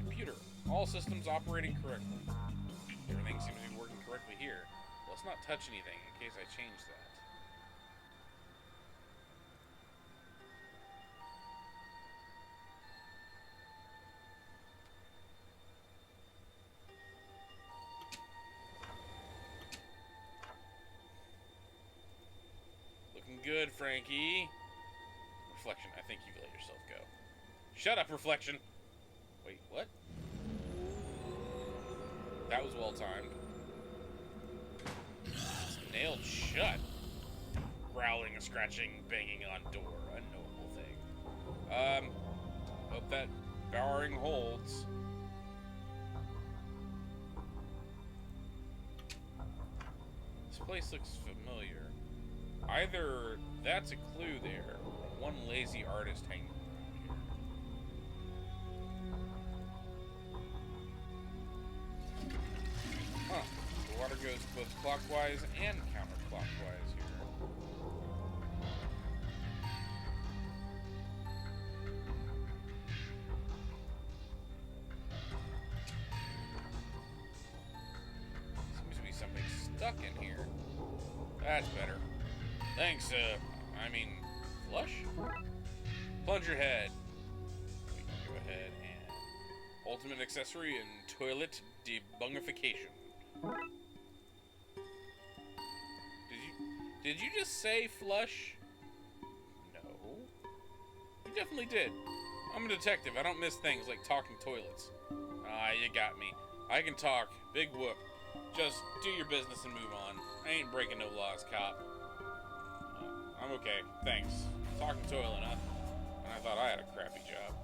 Computer. All systems operating correctly. Everything seems to be working correctly here. Let's not touch anything in case I change that. Looking good, Frankie. Reflection, I think you've let yourself go. Shut up, Reflection! Wait, what? That was well timed. It's nailed shut. Growling, scratching, banging on door. A knowable thing. Hope that barring holds. This place looks familiar. Either that's a clue there, or one lazy artist hanging around here. Huh. The water goes both clockwise and counterclockwise here. Seems to be something stuck in here. That's better. Thanks, I mean, flush? Plunge your head. We can go ahead and... Ultimate accessory in toilet debungification. Did you just say flush? No. You definitely did. I'm a detective. I don't miss things like talking toilets. Ah, you got me. I can talk. Big whoop. Just do your business and move on. I ain't breaking no laws, cop. I'm okay. Thanks. Talking toilet, huh? And I thought I had a crappy job.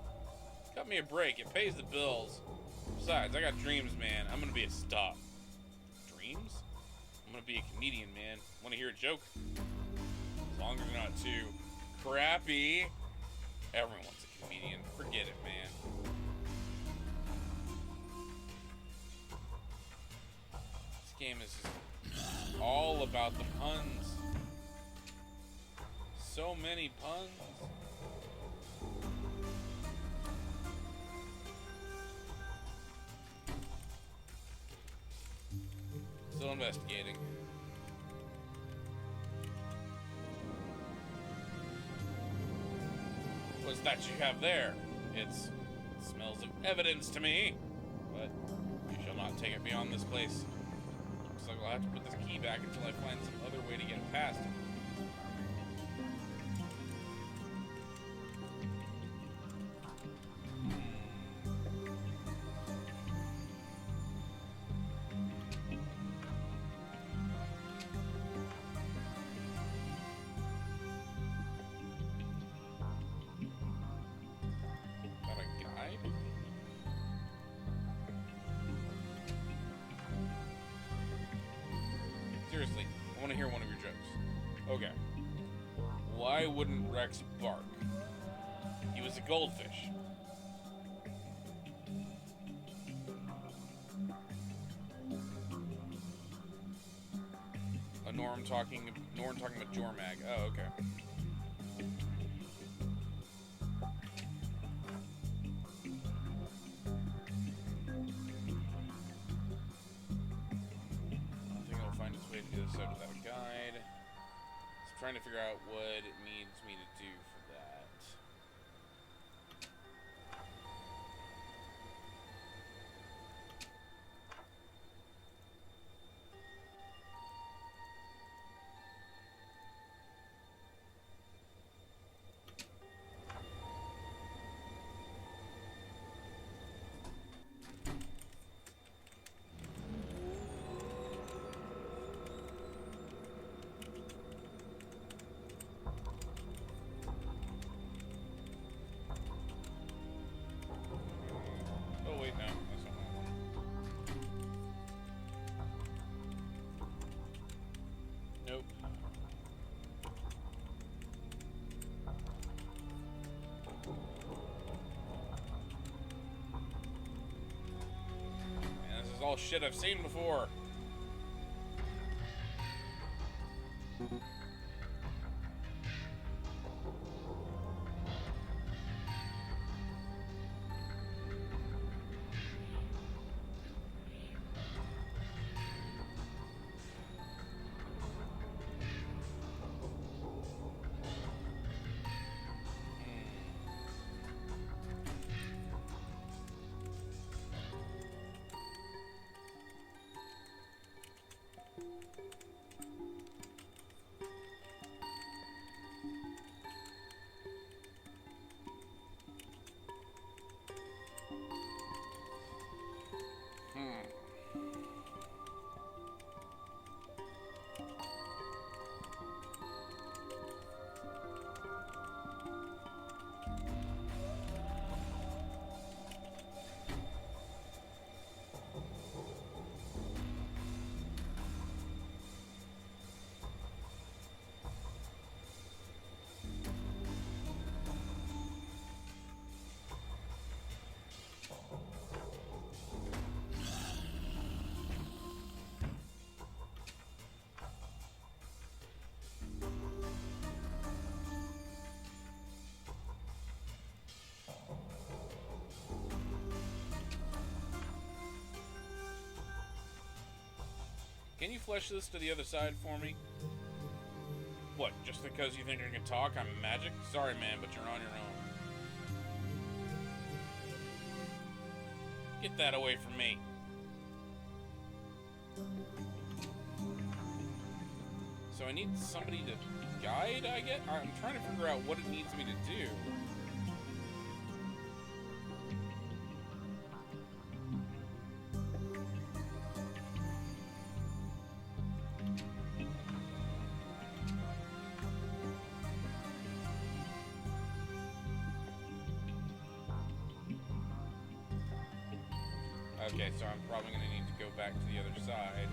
Cut me a break. It pays the bills. Besides, I got dreams, man. I'm gonna be a star. Dreams? I'm gonna be a comedian, man. Wanna hear a joke? As long as they're not too crappy. Everyone's a comedian. Forget it, man. This game is just all about the puns. So many puns. Still investigating. What's that you have there? It smells of evidence to me, but you shall not take it beyond this place. Looks like I'll have to put this key back until I find some other way to get it past it. Seriously, I want to hear one of your jokes. Okay. Why wouldn't Rex bark? He was a goldfish. Norm talking about Jormag. Oh, okay. Without a guide. So I'm trying to figure out what it needs me to do for that. Nope. Man, this is all shit I've seen before. Can you flesh this to the other side for me? What, just because you think you can talk, I'm magic? Sorry, man, but you're on your own. Get that away from me. So I need somebody to guide, I guess? I'm trying to figure out what it needs me to do. Okay, so I'm probably going to need to go back to the other side.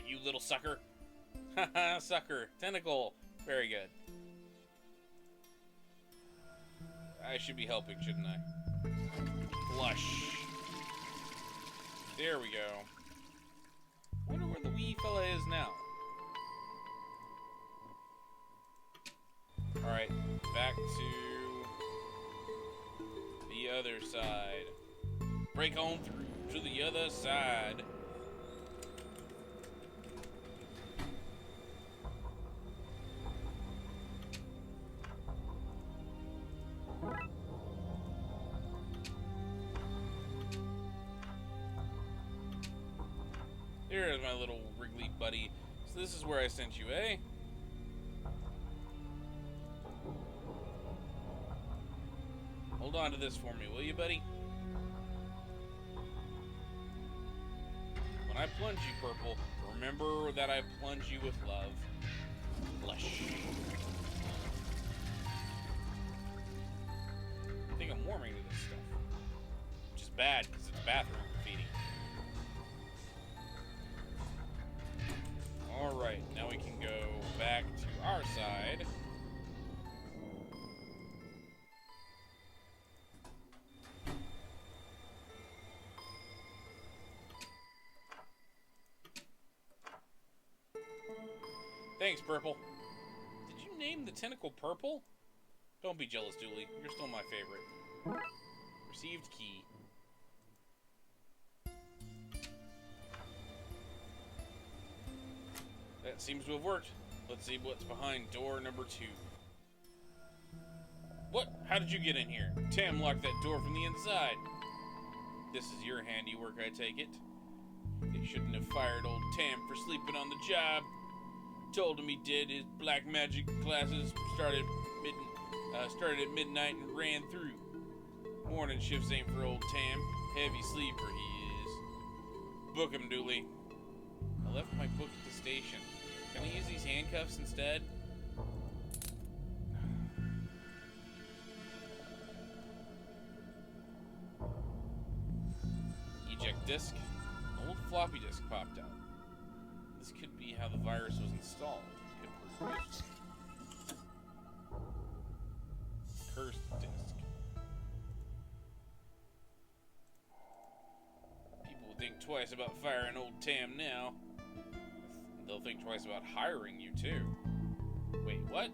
you little sucker. Haha, sucker. Tentacle. Very good. I should be helping, shouldn't I? Flush. There we go. I wonder where the wee fella is now. Alright, back to the other side. Break on through to the other side. Here's my little wriggly buddy. So this is where I sent you, eh? Hold on to this for me, will you, buddy? When I plunge you, Purple, remember that I plunge you with love. Flush. I think I'm warming to this stuff. Which is bad, because it's bathroom graffiti. Alright, now we can go back to our side. Thanks, Purple. Did you name the tentacle Purple? Don't be jealous, Dooley. You're still my favorite. Received key. That seems to have worked. Let's see what's behind door number 2. What? How did you get in here? Tam locked that door from the inside. This is your handiwork, I take it. They shouldn't have fired old Tam for sleeping on the job. Told him he did. His black magic classes started at midnight and ran through. Morning shifts ain't for old Tam. Heavy sleeper he is. Book him, Dooley. I left my book at the station. Can I use these handcuffs instead? Eject disk. An old floppy disk popped out. This could be how the virus was installed. Could prove useful. Cursed disk. People will think twice about firing old Tam now. They'll think twice about hiring you too. Wait, what?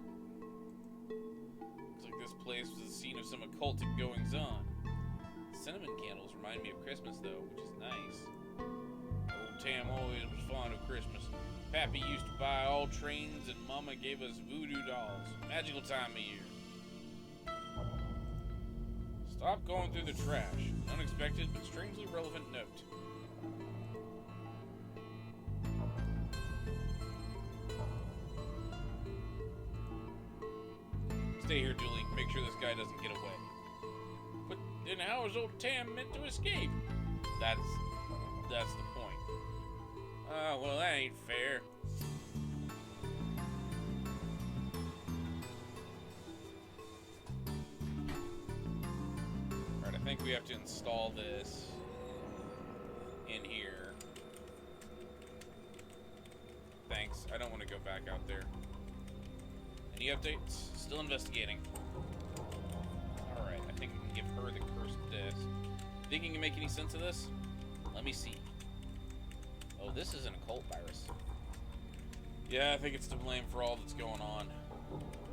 Looks like this place was the scene of some occultic goings on. Cinnamon candles remind me of Christmas though, which is nice. Old Tam always was fond of Christmas. Pappy used to buy all trains and Mama gave us voodoo dolls. Magical time of year. Stop going through the trash. Unexpected but strangely relevant note. Stay here, Dooley. Make sure this guy doesn't get away. But then how is old Tam meant to escape? That's the point. Well, that ain't fair. Alright, I think we have to install this in here. Thanks. I don't want to go back out there. Any updates? Still investigating. Alright, I think we can give her the cursed disc. Think you can make any sense of this? Let me see. Oh, this is an occult virus. Yeah, I think it's to blame for all that's going on.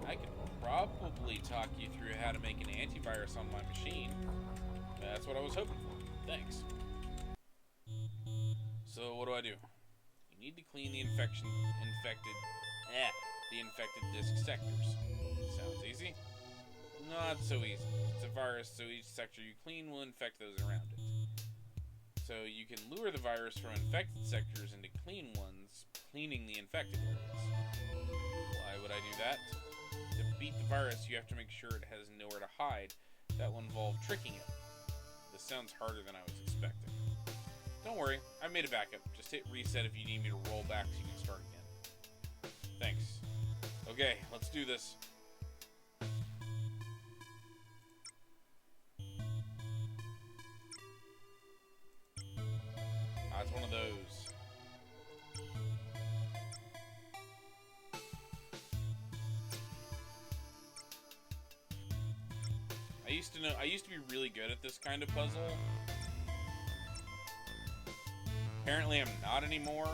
I could probably talk you through how to make an antivirus on my machine. That's what I was hoping for. Thanks. So, what do? You need to clean the infected disk sectors. Sounds easy? Not so easy. It's a virus, so each sector you clean will infect those around it. So you can lure the virus from infected sectors into clean ones, cleaning the infected areas. Why would I do that? To beat the virus, you have to make sure it has nowhere to hide. That will involve tricking it. This sounds harder than I was expecting. Don't worry, I made a backup. Just hit reset if you need me to roll back so you can start again. Thanks. Okay, let's do this. It's one of those. I used to be really good at this kind of puzzle. Apparently I'm not anymore.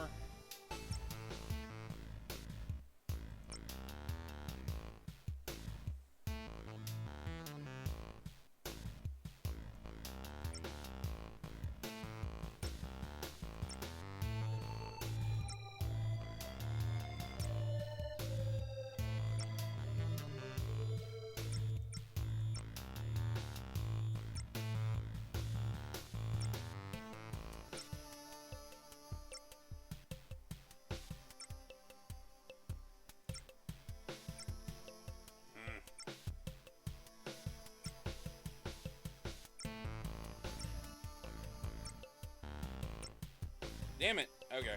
Damn it. Okay.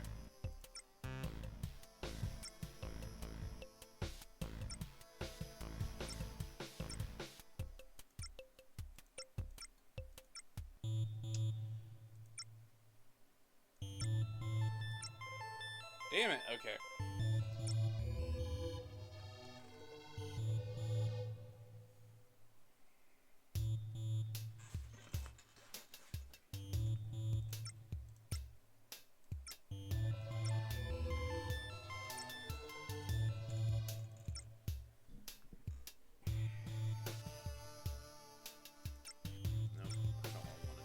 Damn it. Okay. Nope. That's not what I wanted.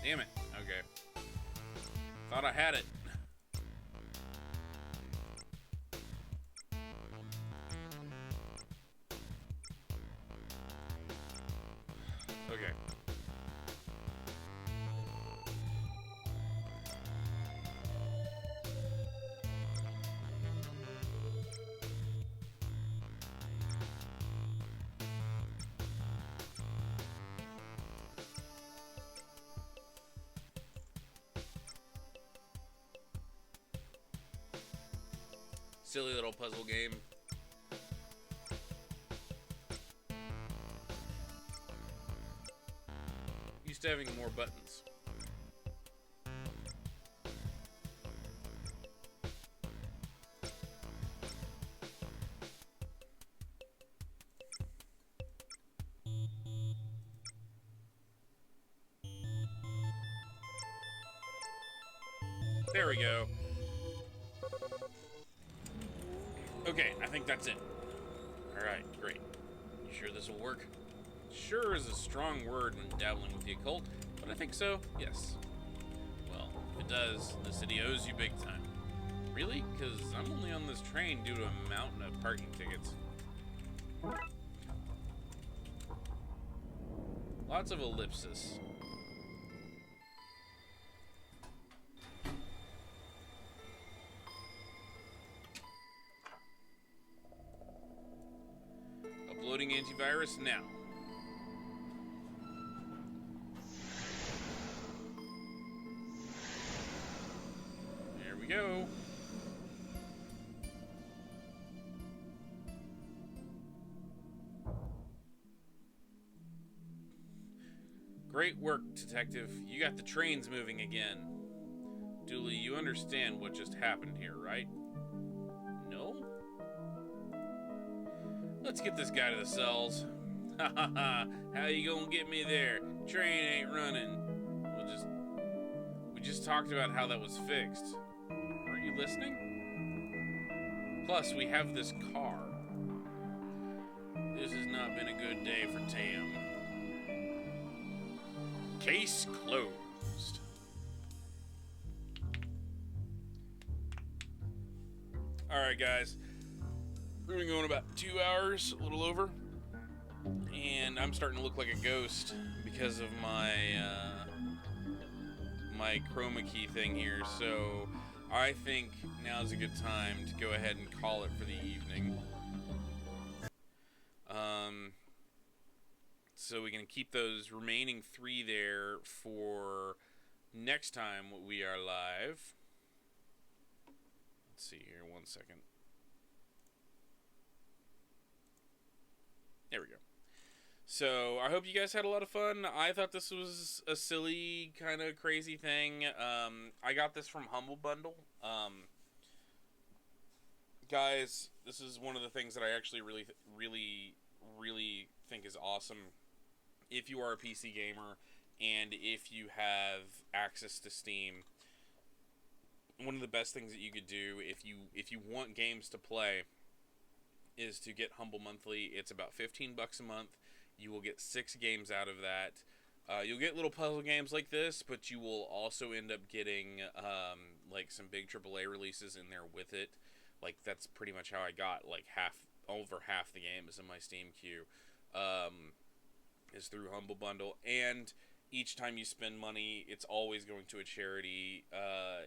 Damn it. Okay. Thought I had it. Okay. Silly little puzzle game. Used to having more buttons. There we go. Okay, I think that's it. Alright, great. You sure this will work? Sure is a strong word when dabbling with the occult, but I think so, yes. Well, if it does, the city owes you big time. Really? Because I'm only on this train due to a mountain of parking tickets. Lots of ellipsis. Uploading antivirus now. There we go. Great work, detective. You got the trains moving again. Dooley, you understand what just happened here, right? No? Let's get this guy to the cells. Ha ha ha. How you gonna get me there? Train ain't running. We just talked about how that was fixed. Aren't you listening? Plus, we have this car. This has not been a good day for Tam. Case closed. Alright, guys. We're gonna go in about 2 hours, a little over. And I'm starting to look like a ghost because of my my chroma key thing here. So I think now's a good time to go ahead and call it for the evening. So we can keep those remaining 3 there for next time we are live. Let's see here, 1 second. There we go. So I hope you guys had a lot of fun. I thought this was a silly, kind of crazy thing. I got this from Humble Bundle. Guys, this is one of the things that I actually really think is awesome. If you are a PC gamer and if you have access to Steam, one of the best things that you could do if you want games to play is to get Humble Monthly. It's about $15 a month. You will get 6 games out of that. You'll get little puzzle games like this, but you will also end up getting like some big AAA releases in there with it. Like, that's pretty much how I got like over half the games in my Steam queue, is through Humble Bundle. And each time you spend money, it's always going to a charity.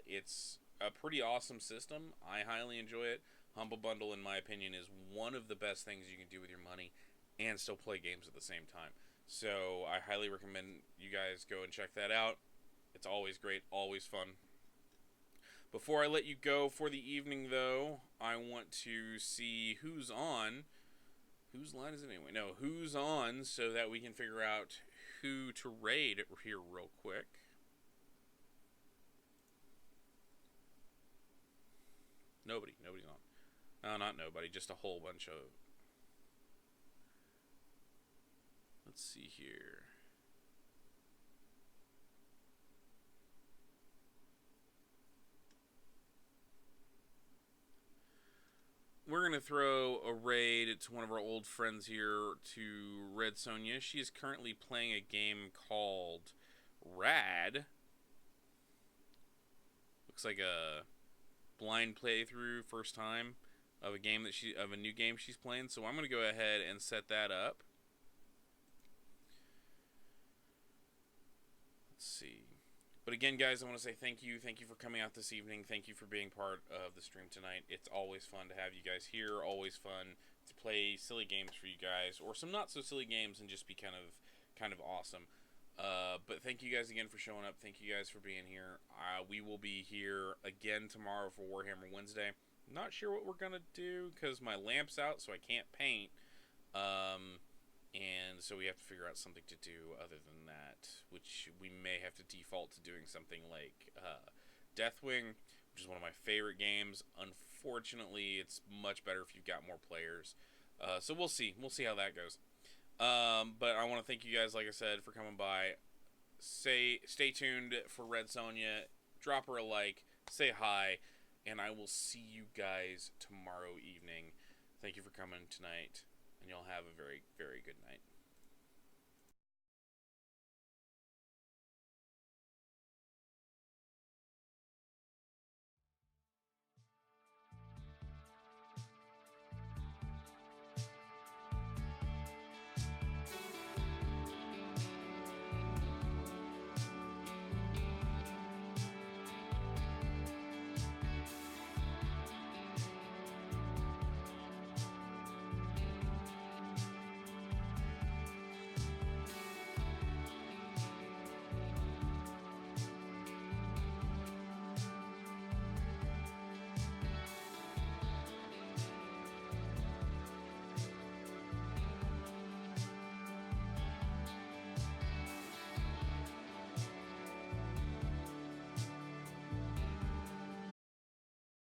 It's a pretty awesome system. I highly enjoy it. Humble Bundle, in my opinion, is one of the best things you can do with your money and still play games at the same time. So I highly recommend you guys go and check that out. It's always great, always fun. Before I let you go for the evening, though, I want to see who's on. Whose line is it anyway? No, who's on, so that we can figure out who to raid here real quick. Nobody's on. No, not nobody, just a whole bunch of... Let's see here. We're going to throw a raid to one of our old friends here, to Red Sonja. She is currently playing a game called Rad. Looks like a blind playthrough, first time of a new game she's playing. So I'm going to go ahead and set that up. Let's see. But again, guys, I want to say thank you. Thank you for coming out this evening. Thank you for being part of the stream tonight. It's always fun to have you guys here. Always fun to play silly games for you guys, or some not so silly games, and just be kind of awesome. But thank you guys again for showing up. Thank you guys for being here. We will be here again tomorrow for Warhammer Wednesday. Not sure what we're gonna do because my lamp's out, so I can't paint. And so we have to figure out something to do other than that, which we may have to default to doing something like Deathwing, which is one of my favorite games. Unfortunately, it's much better if you've got more players. So we'll see. We'll see how that goes. But I want to thank you guys, like I said, for coming by. Stay tuned for Red Sonja. Drop her a like. Say hi. And I will see you guys tomorrow evening. Thank you for coming tonight. And you'll have a very, very good night.